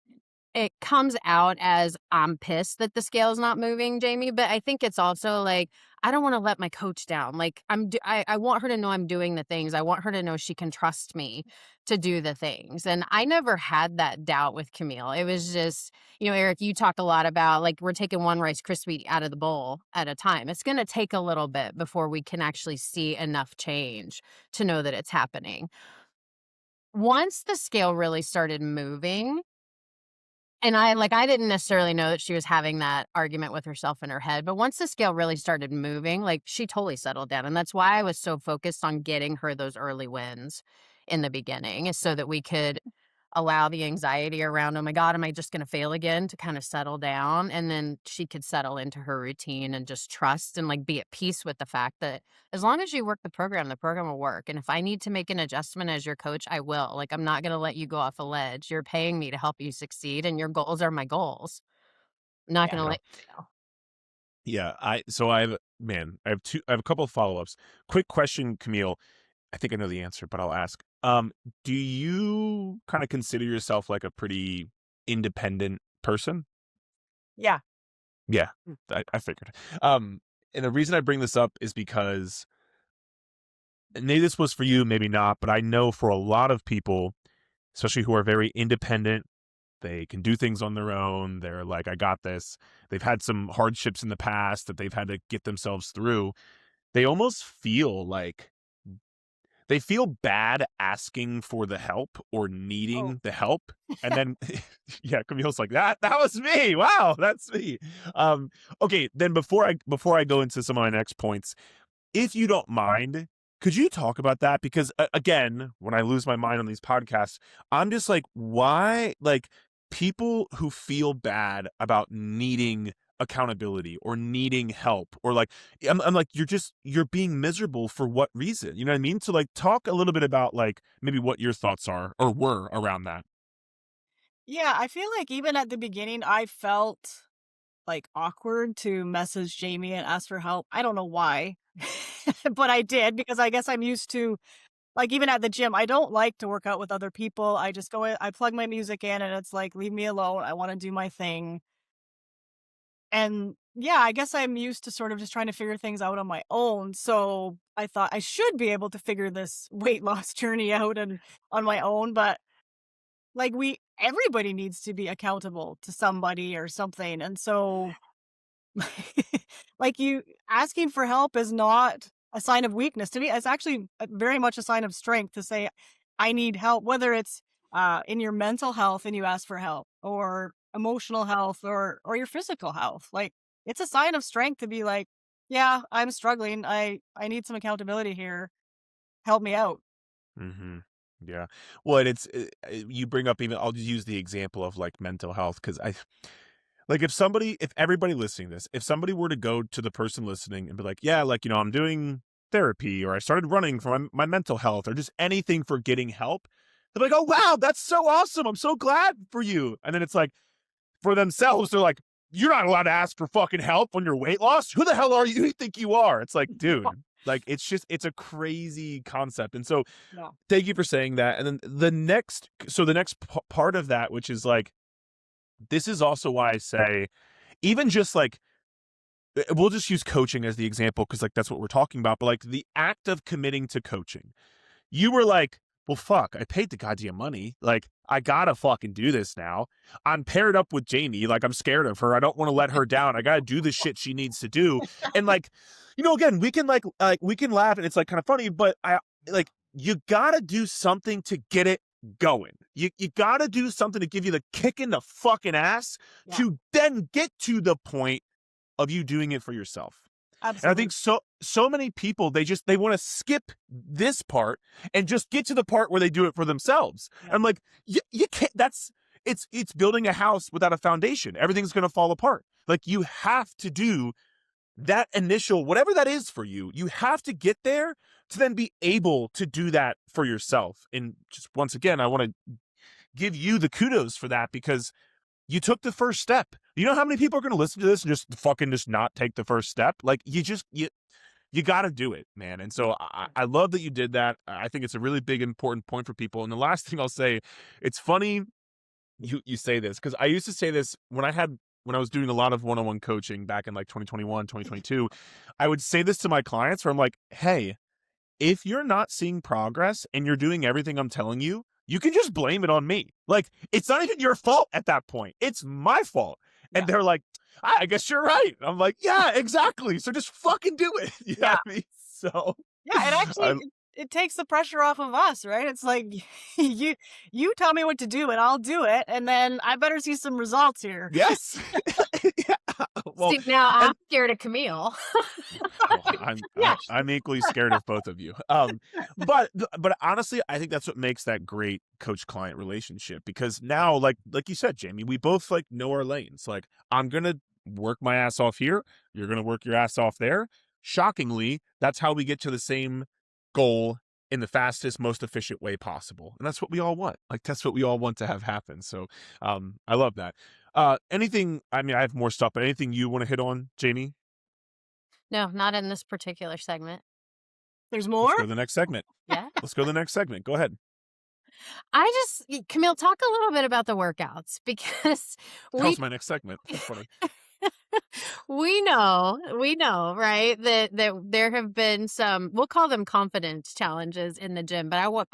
it comes out as I'm pissed that the scale is not moving, Jamie. But I think it's also like, I don't want to let my coach down. Like I want her to know I'm doing the things. I want her to know she can trust me to do the things. And I never had that doubt with Camille. It was just, Eric, you talk a lot about like we're taking one Rice Krispie out of the bowl at a time. It's going to take a little bit before we can actually see enough change to know that it's happening. Once the scale really started moving, and I didn't necessarily know that she was having that argument with herself in her head. But once the scale really started moving, like she totally settled down. And that's why I was so focused on getting her those early wins in the beginning is so that we could allow the anxiety around, oh my God, am I just going to fail again to kind of settle down? And then she could settle into her routine and just trust and like be at peace with the fact that as long as you work the program will work. And if I need to make an adjustment as your coach, I will. Like, I'm not going to let you go off a ledge. You're paying me to help you succeed, and your goals are my goals. I'm not Yeah. going to Yeah. let you fail. Yeah. I have a couple of follow-ups. Quick question, Camille. I think I know the answer, but I'll ask. Do you kind of consider yourself like a pretty independent person? Yeah. Yeah, I figured. And the reason I bring this up is because maybe this was for you, maybe not, but I know for a lot of people, especially who are very independent, they can do things on their own. They're like, I got this. They've had some hardships in the past that they've had to get themselves through. They almost feel like they feel bad asking for the help or Oh, needing the help. And then, yeah, Camille's like, that was me. Wow, that's me. Okay, then before I go into some of my next points, if you don't mind, could you talk about that? Because again, when I lose my mind on these podcasts, I'm just like, why? Like people who feel bad about needing accountability or needing help or like I'm like you're being miserable for what reason? You know what I mean? So like talk a little bit about like maybe what your thoughts are or were around that. yeah. I feel like even at the beginning, I felt like awkward to message Jamie and ask for help. I don't know why, but I did because I guess I'm used to like even at the gym, I don't like to work out with other people. I just go in, I plug my music in and it's like, leave me alone. I want to do my thing. And yeah, I guess I'm used to sort of just trying to figure things out on my own. So I thought I should be able to figure this weight loss journey out and on my own, but like everybody needs to be accountable to somebody or something. And so like you asking for help is not a sign of weakness to me. It's actually very much a sign of strength to say I need help, whether it's in your mental health and you ask for help or emotional health or your physical health. Like it's a sign of strength to be like, yeah, I'm struggling. I need some accountability here. Help me out. Mm-hmm. Yeah. Well, and you bring up, even I'll just use the example of like mental health, because like if everybody listening to this, if somebody were to go to the person listening and be like, yeah, like, I'm doing therapy, or I started running for my mental health, or just anything for getting help, they're like, oh, wow, that's so awesome. I'm so glad for you. And then it's like, for themselves, they're like, you're not allowed to ask for fucking help when you're weight loss. Who the hell are you? Who you think you are? It's like, dude, like, it's a crazy concept. And so Yeah. thank you for saying that. And then the next part of that, which is like, this is also why I say, even just like, we'll just use coaching as the example, because like that's what we're talking about. But like the act of committing to coaching, you were like, well, fuck, I paid the goddamn money. Like, I gotta fucking do this now. I'm paired up with Jamie. Like, I'm scared of her. I don't want to let her down. I gotta do the shit she needs to do. And like, again, we can we can laugh and it's like kind of funny, but you gotta do something to get it going. You gotta do something to give you the kick in the fucking ass to then get to the point of you doing it for yourself. Absolutely. And I think so many people, they want to skip this part and just get to the part where they do it for themselves. Yeah. I'm like, you can't. It's building a house without a foundation. Everything's going to fall apart. Like, you have to do that initial, whatever that is for you. You have to get there to then be able to do that for yourself. And just once again, I want to give you the kudos for that, because you took the first step. You know how many people are going to listen to this and just not take the first step? Like, you got to do it, man. And so I love that you did that. I think it's a really big, important point for people. And the last thing I'll say, it's funny you say this, because I used to say this when I was doing a lot of one-on-one coaching back in like 2021, 2022. I would say this to my clients where I'm like, hey, if you're not seeing progress and you're doing everything I'm telling you, you can just blame it on me. Like, it's not even your fault at that point. It's my fault. And they're like, I guess you're right. I'm like, yeah, exactly. So just fucking do it. You know what I mean? So yeah, it actually it takes the pressure off of us, right? It's like, you tell me what to do and I'll do it, and then I better see some results here. Yes. Yeah. Well, see, now I'm scared of Camille. I'm equally scared of both of you. But honestly, I think that's what makes that great coach-client relationship, because now, like you said, Jamie, we both like know our lanes. Like, I'm gonna work my ass off here. You're gonna work your ass off there. Shockingly, that's how we get to the same goal in the fastest, most efficient way possible. And that's what we all want. Like, that's what we all want to have happen. So I love that. Anything, I mean, I have more stuff, but anything you want to hit on, Jamie? No, not in this particular segment. There's more? Let's go to the next segment. Yeah. Let's go to the next segment. Go ahead. Camille, talk a little bit about the workouts, because that was my next segment. That's funny. we know, right, that there have been some, we'll call them confidence challenges in the gym, but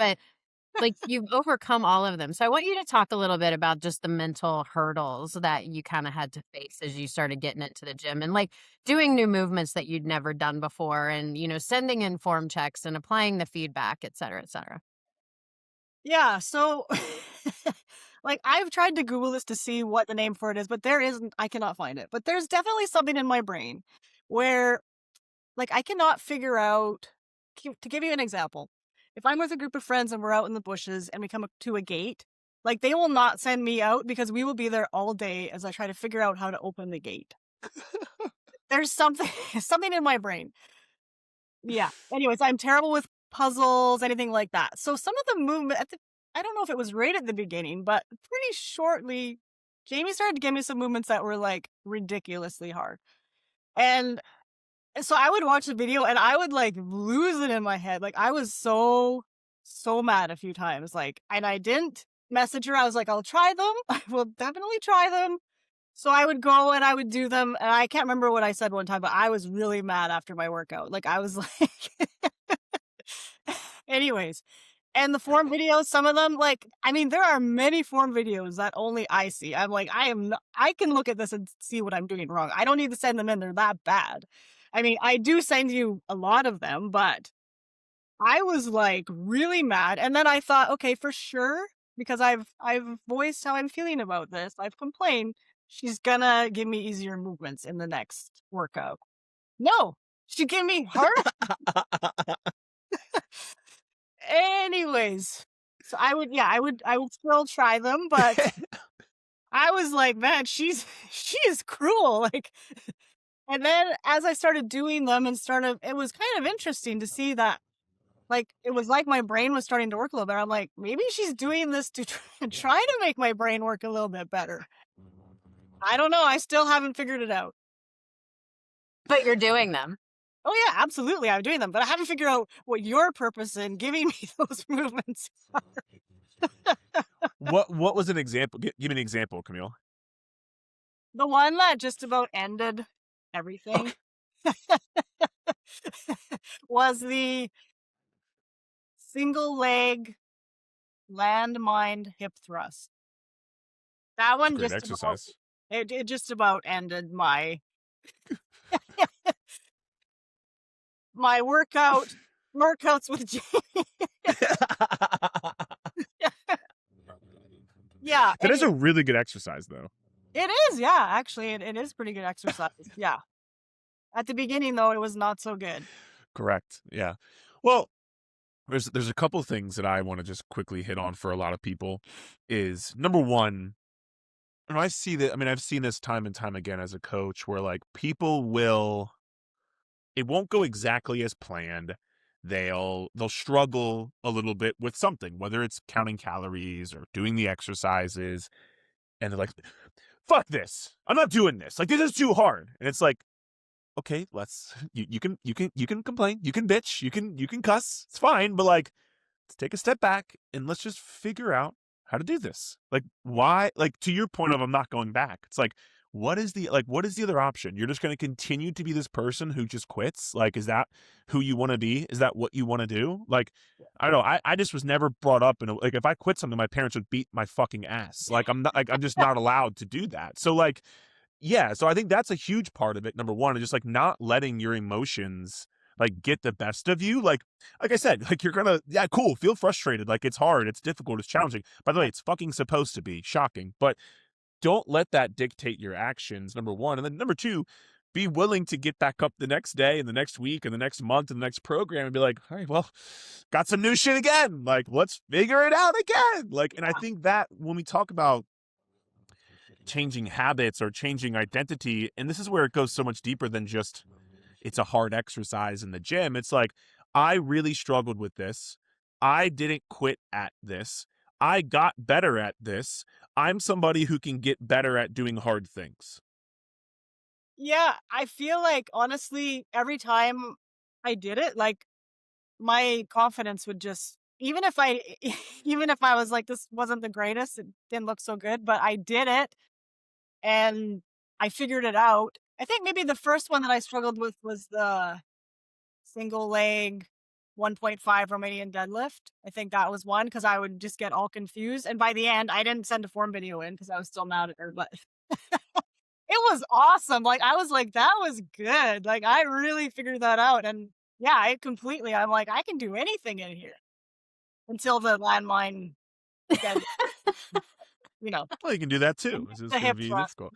like, you've overcome all of them. So I want you to talk a little bit about just the mental hurdles that you kind of had to face as you started getting into the gym, and like doing new movements that you'd never done before, and, sending in form checks and applying the feedback, et cetera, et cetera. Yeah. So like, I've tried to Google this to see what the name for it is, but I cannot find it. But there's definitely something in my brain where, like, I cannot figure out, to give you an example. If I'm with a group of friends and we're out in the bushes and we come up to a gate, like, they will not send me out because we will be there all day as I try to figure out how to open the gate. There's something in my brain. Yeah. Anyways, I'm terrible with puzzles, anything like that. So some of the movement I don't know if it was right at the beginning, but pretty shortly, Jamie started to give me some movements that were like ridiculously hard. And so I would watch the video and I would like lose it in my head. Like, I was so mad a few times. Like, and I didn't message her. I was like, I'll try them. I will definitely try them. So I would go and I would do them. And I can't remember what I said one time, but I was really mad after my workout. Like, I was like, anyways. And the form videos, some of them, like, I mean, there are many form videos that only I see. I'm like, I can look at this and see what I'm doing wrong. I don't need to send them in. They're that bad. I mean, I do send you a lot of them, but I was like really mad. And then I thought, okay, for sure, because I've voiced how I'm feeling about this. I've complained. she's gonna give me easier movements in the next workout. No, she gave me harder. Anyways, so I would still try them, but I was like, man, she is cruel. Like, and then as I started doing them and it was kind of interesting to see that, like, it was like my brain was starting to work a little better. I'm like, maybe she's doing this to try to make my brain work a little bit better. I don't know. I still haven't figured it out. But you're doing them. Oh yeah, absolutely. I'm doing them, but I haven't figured out what your purpose in giving me those movements are. What was an example? Give me an example, Camille. The one that just about ended everything was the single leg landmine hip thrust. That one Great just exercise. it just about ended my my workouts with Jamie. Yeah. That is a really good exercise, though. It is, yeah. Actually, it is pretty good exercise. Yeah. At the beginning, though, it was not so good. Correct. Yeah. Well, there's a couple things that I want to just quickly hit on for a lot of people. Is number one, and I see that. I mean, I've seen this time and time again as a coach, where like it won't go exactly as planned. They'll struggle a little bit with something, whether it's counting calories or doing the exercises, and they're like, "Fuck this! I'm not doing this. Like, this is too hard." And it's like, okay, you can complain, you can bitch, you can cuss, it's fine, but like, let's take a step back and let's just figure out how to do this. Like, why? Like, to your point of I'm not going back. It's like, what is the other option? You're just going to continue to be this person who just quits? Like, is that who you want to be? Is that what you want to do? Like, I don't know. I just was never brought up in like, if I quit something, my parents would beat my fucking ass. Like, I'm just not allowed to do that. So like, yeah, so I think that's a huge part of it. Number one, is just like not letting your emotions like get the best of you. Like I said, like you're gonna, yeah, cool, feel frustrated. Like it's hard, it's difficult, it's challenging. By the way, it's fucking supposed to be shocking, but don't let that dictate your actions. Number one, and then number two, be willing to get back up the next day and the next week and the next month and the next program and be like, all right, well, got some new shit again. Like let's figure it out again. Like, and I think that when we talk about changing habits or changing identity, and this is where it goes so much deeper than just it's a hard exercise in the gym. It's like, I really struggled with this. I didn't quit at this. I got better at this. I'm somebody who can get better at doing hard things. Yeah, I feel like honestly, every time I did it, like my confidence would just even if I even if I was like this wasn't the greatest, it didn't look so good, but I did it and I figured it out. I think maybe the first one that I struggled with was the single leg 1.5 Romanian deadlift. I think that was one because I would just get all confused. And by the end, I didn't send a form video in because I was still mad at her, but it was awesome. Like, I was like, that was good. Like, I really figured that out. And yeah, I'm like, I can do anything in here until the landmine, deadlift, you know, Well, you can do that too. This is the going to hip be thrust. difficult.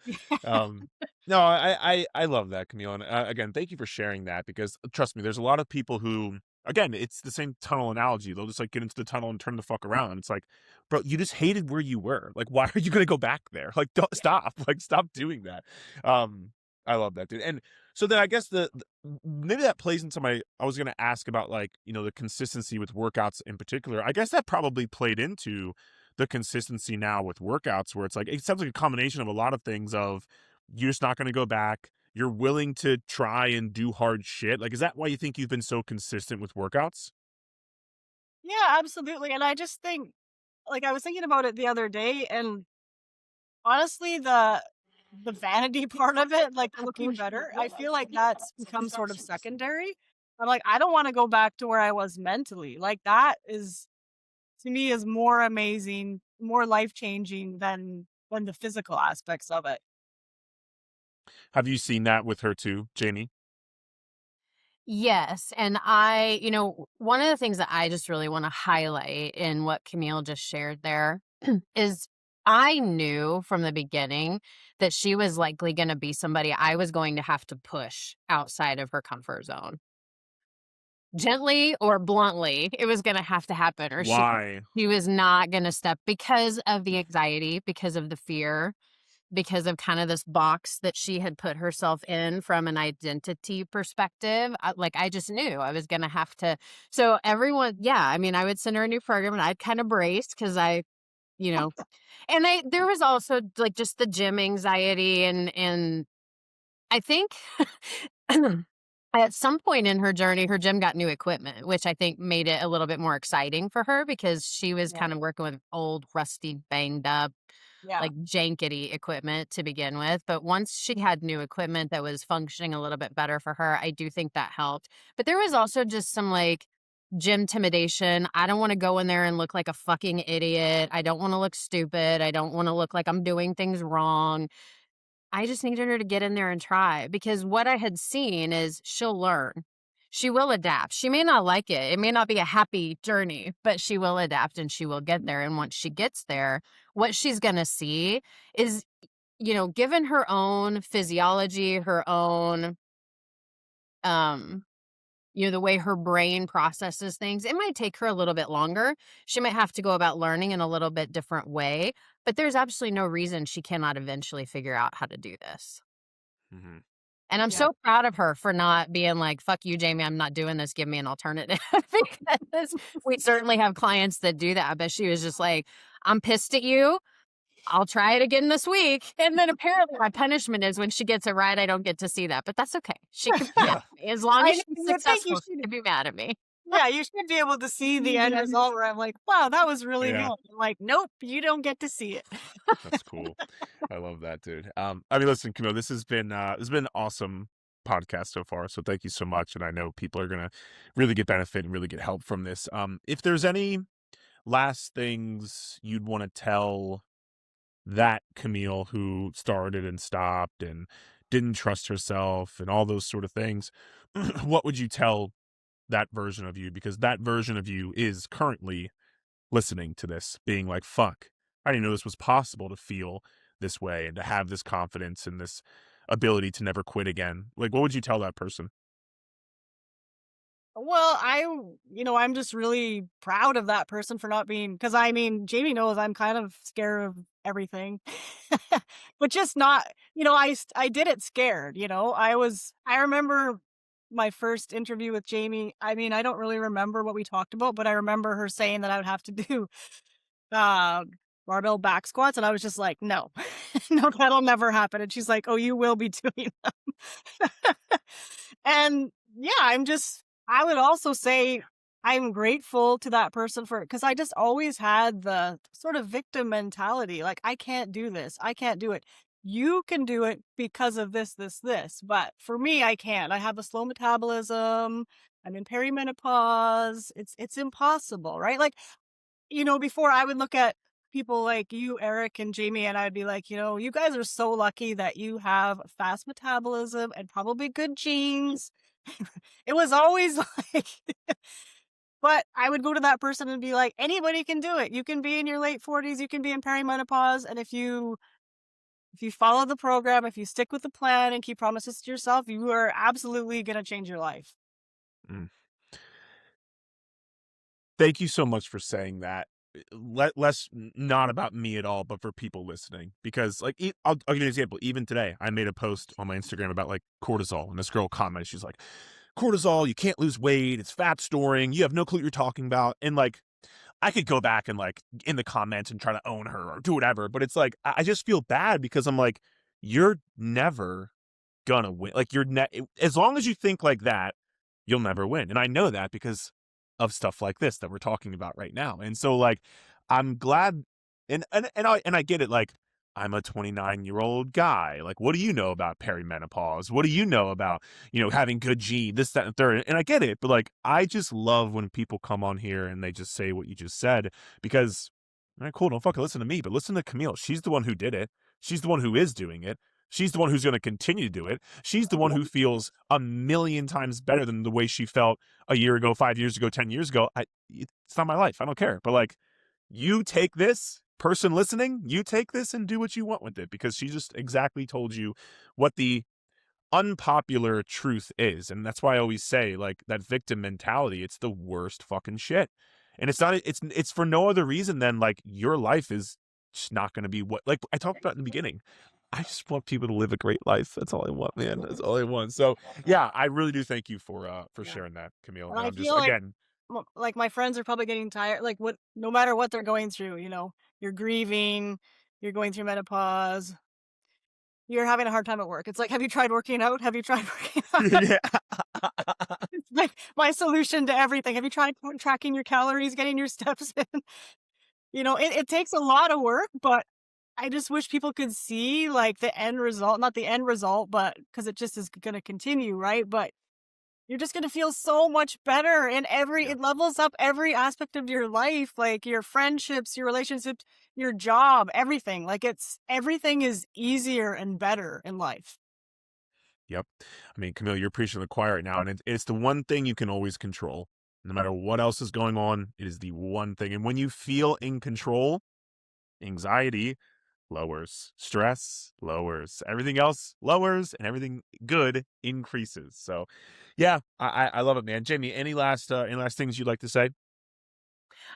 No, I love that, Camille. And again, thank you for sharing that because trust me, there's a lot of people who, again, it's the same tunnel analogy. They'll just like get into the tunnel and turn the fuck around. It's like, bro, you just hated where you were. Like, why are you going to go back there? Like, don't stop. Like, stop doing that. I love that, dude. And so then I guess maybe that plays into I was going to ask about like, the consistency with workouts in particular. I guess that probably played into the consistency now with workouts where it's like, it sounds like a combination of a lot of things of you're just not going to go back. You're willing to try and do hard shit. Like, is that why you think you've been so consistent with workouts? Yeah, absolutely. And I just think, like, I was thinking about it the other day, and honestly, the vanity part of it, like looking better, I feel like that's become sort of secondary. I'm like, I don't want to go back to where I was mentally. Like, that is, to me, is more amazing, more life changing than the physical aspects of it. Have you seen that with her too, Janie? Yes. And one of the things that I just really want to highlight in what Camille just shared there is I knew from the beginning that she was likely gonna be somebody I was going to have to push outside of her comfort zone. Gently or bluntly, it was gonna have to happen, or Why? she was not gonna step because of the anxiety, because of the fear, because of kind of this box that she had put herself in from an identity perspective. I just knew I was gonna have to. So everyone, yeah, I mean, I would send her a new program, and I'd kind of brace because you know, and there was also like just the gym anxiety, and I think at some point in her journey, her gym got new equipment, which I think made it a little bit more exciting for her because she was Yeah. kind of working with old, rusty, banged up, Yeah. like jankety equipment to begin with. But once she had new equipment that was functioning a little bit better for her, I do think that helped. But there was also just some like gym intimidation. I don't want to go in there and look like a fucking idiot. I don't want to look stupid. I don't want to look like I'm doing things wrong. I just needed her to get in there and try because what I had seen is she'll learn. She will adapt. She may not like it. It may not be a happy journey, but she will adapt and she will get there. And once she gets there, what she's going to see is, given her own physiology, her own, um, the way her brain processes things, it might take her a little bit longer. She might have to go about learning in a little bit different way, but there's absolutely no reason she cannot eventually figure out how to do this. Mm-hmm. And I'm Yeah. so proud of her for not being like, fuck you, Jamie, I'm not doing this. Give me an alternative. Because we certainly have clients that do that. But she was just like, I'm pissed at you. I'll try it again this week. And then apparently my punishment is when she gets it right, I don't get to see that. But that's okay. She can be mad at me. As long I as know, she's you would think you successful, she should. can be mad at me. Yeah, you should be able to see the end result where I'm like, wow, that was really Yeah. good. I'm like, nope, you don't get to see it. That's cool. I love that, dude. I mean, listen, Camille, this has been an awesome podcast so far. So thank you so much. And I know people are gonna really get benefit and really get help from this. If there's any last things you'd want to tell that Camille who started and stopped and didn't trust herself and all those sort of things, what would you tell that version of you? Because that version of you is currently listening to this, being like, fuck, I didn't know this was possible to feel this way and to have this confidence and this ability to never quit again. Like, what would you tell that person? Well, I'm just really proud of that person for not being, because I mean, Jamie knows I'm kind of scared of everything, but just not, I did it scared, I remember my first interview with Jamie. I mean, I don't really remember what we talked about, but I remember her saying that I would have to do, uh, barbell back squats. And I was just like, no, no, that'll never happen. And she's like, oh, you will be doing them. And yeah, I would also say I'm grateful to that person because I just always had the sort of victim mentality. Like, I can't do this. I can't do it. You can do it because of this, this, this. But for me, I can't. I have a slow metabolism. I'm in perimenopause. It's impossible, right? Like, before I would look at people like you, Eric and Jamie, and I'd be like, you guys are so lucky that you have fast metabolism and probably good genes. It was always like, but I would go to that person and be like, anybody can do it. You can be in your late 40s, you can be in perimenopause. And if you follow the program, if you stick with the plan and keep promises to yourself, you are absolutely going to change your life. Mm. Thank you so much for saying that. Less not about me at all, but for people listening. Because like, I'll give you an example. Even today, I made a post on my Instagram about like cortisol, and this girl commented, she's like, cortisol, you can't lose weight, it's fat storing, you have no clue what you're talking about. And like, I could go back and like in the comments and try to own her or do whatever, but it's like, I just feel bad because I'm like, you're never gonna win. Like, as long as you think like that, you'll never win. And I know that because of stuff like this that we're talking about right now. And so like, I'm glad, and I get it. Like, I'm a 29-year-old guy. Like, what do you know about perimenopause? What do you know about, having good gene, this, that, and third? And I get it, but like, I just love when people come on here and they just say what you just said, because, all right, cool, don't fucking listen to me, but listen to Camille. She's the one who did it. She's the one who is doing it. She's the one who's going to continue to do it. She's the one who feels a million times better than the way she felt a year ago, 5 years ago, 10 years ago. It's not my life. I don't care. But like, you take this, person listening, you take this and do what you want with it, because she just exactly told you what the unpopular truth is. And that's why I always say, like, that victim mentality, it's the worst fucking shit. And it's for no other reason than, like, your life is just not going to be what, like I talked about in the beginning. I just want people to live a great life. That's all I want, man. That's all I want. So yeah, I really do thank you for Yeah. sharing that, Camille. And And I I'm just, feel like again, like my friends are probably getting tired, like no matter what they're going through, you're grieving, you're going through menopause, you're having a hard time at work. It's like, have you tried working out? Have you tried working out? yeah. It's like my solution to everything. Have you tried tracking your calories, getting your steps in? It takes a lot of work, but I just wish people could see like the end result, not the end result, but because it just is going to continue, right? But you're just going to feel so much better in Yeah. it levels up every aspect of your life, like your friendships, your relationships, your job, everything. Like everything is easier and better in life. Yep. I mean, Camille, you're preaching to the choir right now, and it's the one thing you can always control. No matter what else is going on, it is the one thing. And when you feel in control, anxiety lowers, stress lowers, everything else lowers, and everything good increases. So, yeah, I love it, man. Jamie, any last things you'd like to say?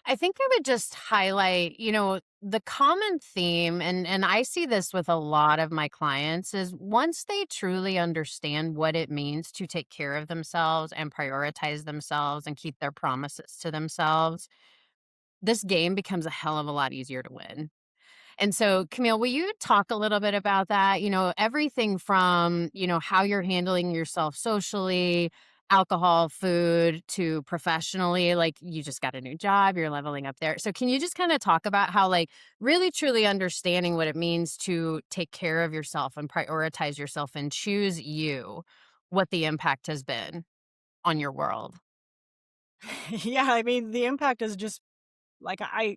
I think I would just highlight, the common theme, and I see this with a lot of my clients, is once they truly understand what it means to take care of themselves and prioritize themselves and keep their promises to themselves, this game becomes a hell of a lot easier to win. And so, Camille, will you talk a little bit about that? Everything from, how you're handling yourself socially, alcohol, food, to professionally, like you just got a new job, you're leveling up there. So, can you just kind of talk about how, like, really truly understanding what it means to take care of yourself and prioritize yourself and choose you, what the impact has been on your world? Yeah, I mean, the impact is just like I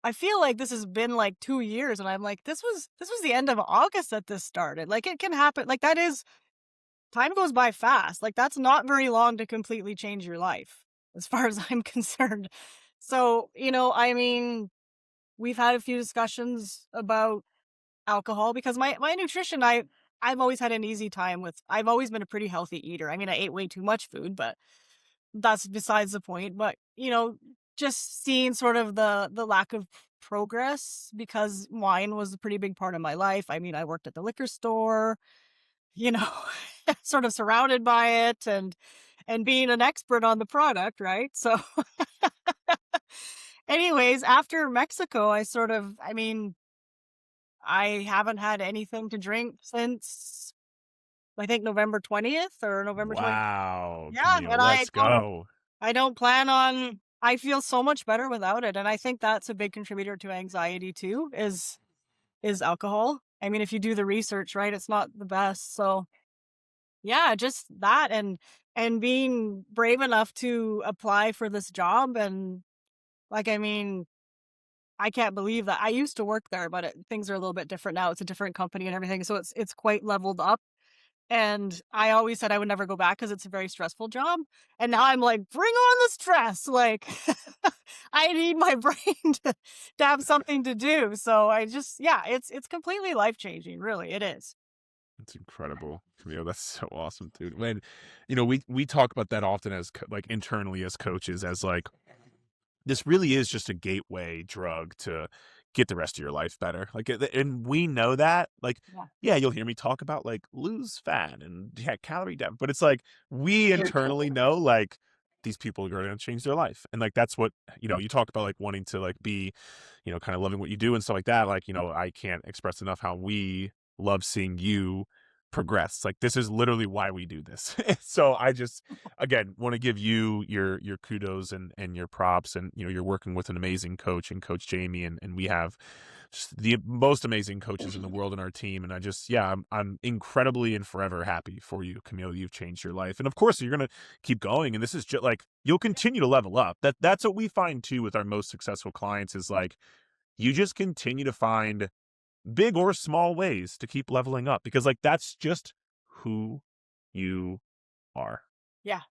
I feel like this has been like 2 years and I'm like this was the end of August that this started. Like it can happen. Like that is time goes by fast. Like that's not very long to completely change your life as far as I'm concerned. So, I mean, we've had a few discussions about alcohol because my nutrition I've always had an easy time with. I've always been a pretty healthy eater. I mean, I ate way too much food, but that's besides the point. But, just seeing sort of the lack of progress because wine was a pretty big part of my life. I mean, I worked at the liquor store, you know, sort of surrounded by it and being an expert on the product, right? So anyways, after Mexico, I mean, I haven't had anything to drink since I think November 20th or November 20. Wow, Yeah, Camille, and let's go. I don't plan on. I feel so much better without it, and I think that's a big contributor to anxiety too, is alcohol. I mean, if you do the research, right, it's not the best. So, yeah, just that and being brave enough to apply for this job and like I mean, I can't believe that I used to work there, but things are a little bit different now. It's a different company and everything, so it's quite leveled up. And I always said I would never go back because it's a very stressful job. And now I'm like, bring on the stress. Like, I need my brain to have something to do. So yeah, it's completely life changing. Really, it is. That's incredible, Camille. That's so awesome, dude. When, we talk about that often as like internally as coaches, as like, this really is just a gateway drug to get the rest of your life better. Like, and we know that, like, Yeah. yeah, you'll hear me talk about like lose fat and yeah, calorie down, but it's like we internally know, like, these people are going to change their life. And like, that's what, you talk about, like wanting to like be, kind of loving what you do and stuff like that. Like, I can't express enough how we love seeing you progress. Like, this is literally why we do this. So I just, again, want to give you your kudos and your props. And you're working with an amazing coach and Coach Jamie, and we have just the most amazing coaches in the world in our team. And I just, yeah, I'm incredibly and forever happy for you, Camille. You've changed your life, and of course you're gonna keep going. And this is just like, you'll continue to level up. That's what we find too with our most successful clients, is like, you just continue to find big or small ways to keep leveling up, because like, that's just who you are. Yeah,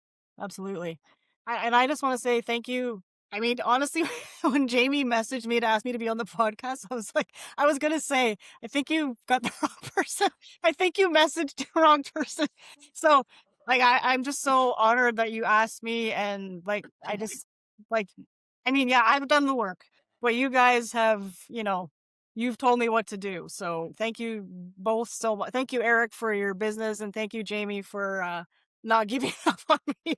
absolutely. And I just want to say thank you I mean, honestly, when Jamie messaged me to ask me to be on the podcast, I was like, I was going to say, I think you got the wrong person. I think you messaged the wrong person. So, like, I'm just so honored that you asked me. And, like, I just, like, I mean, yeah, I've done the work, but you guys have, you've told me what to do. So, thank you both so much. Thank you, Eric, for your business. And thank you, Jamie, for not giving up on me.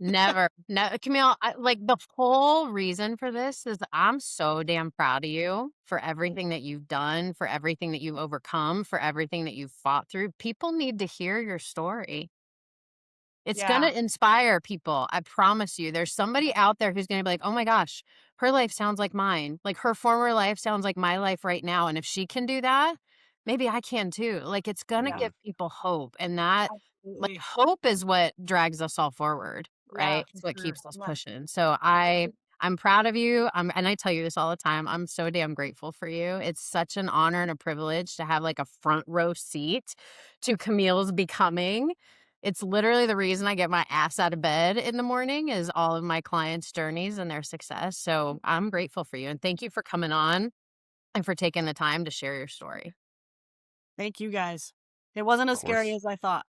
Never. No, Camille, like the whole reason for this is I'm so damn proud of you for everything that you've done, for everything that you've overcome, for everything that you've fought through. People need to hear your story. It's going Yeah. to inspire people. I promise you. There's somebody out there who's going to be like, oh my gosh, her life sounds like mine. Like her former life sounds like my life right now. And if she can do that, maybe I can too. Like it's going to Yeah. give people hope. And that, like, Absolutely. hope is what drags us all forward, Yeah, right? for It's what sure. keeps us Yeah. pushing. So I'm proud of you. And I tell you this all the time. I'm so damn grateful for you. It's such an honor and a privilege to have like a front row seat to Camille's becoming. It's literally the reason I get my ass out of bed in the morning is all of my clients' journeys and their success. So I'm grateful for you. And thank you for coming on and for taking the time to share your story. Thank you guys. It wasn't Of as scary course. as I thought.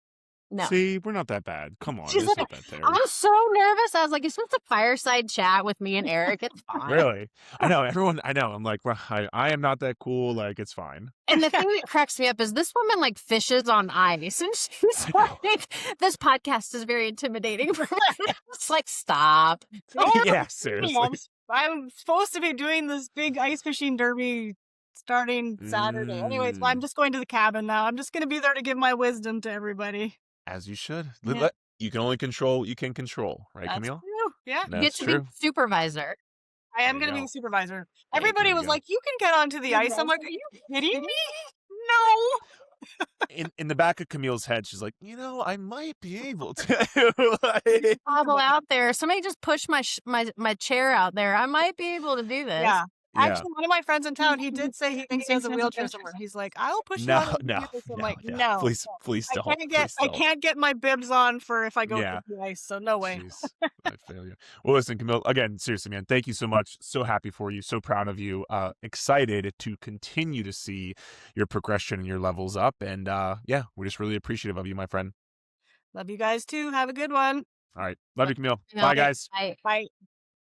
No. See, we're not that bad. Come on, She's it's like, not that terrible. I'm so nervous. I was like, is this a fireside chat with me and Eric? It's fine. Really? I know, everyone, I know. I'm like, well, I am not that cool. Like, it's fine. And the thing that cracks me up is this woman like fishes on ice. And she's like, this podcast is very intimidating for me. It's like, stop. Yeah, seriously. I'm supposed to be doing this big ice fishing derby starting Saturday. Anyways, I'm just going to the cabin now. I'm just going to be there to give my wisdom to everybody. As you should. Yeah. You can only control what you can control, right, That's Camille? true. Yeah. You get That's to true. be supervisor. I am There going to you be go. a supervisor. There Everybody you was go. like, you can get onto the ice. I'm like, are you kidding me? No. In the back of Camille's head, she's like, I might be able to. Like, Hobble out there. Somebody just push my chair out there. I might be able to do this. Yeah. yeah. Actually, one of my friends in town, he did say he thinks he has a wheelchair somewhere. He's like, I'll push you out and do this. I'm like, no. Please I don't. can't Please I don't. can't get my bibs on for if I go Yeah. to the ice, so no way. Jeez, I fail you. Well, listen, Camille, again, seriously, man, thank you so much. So happy for you. So proud of you. Excited to continue to see your progression and your levels up. And yeah, we're just really appreciative of you, my friend. Love you guys too. Have a good one. All right. Love you, Camille. Camille, Bye, guys. Bye. Bye.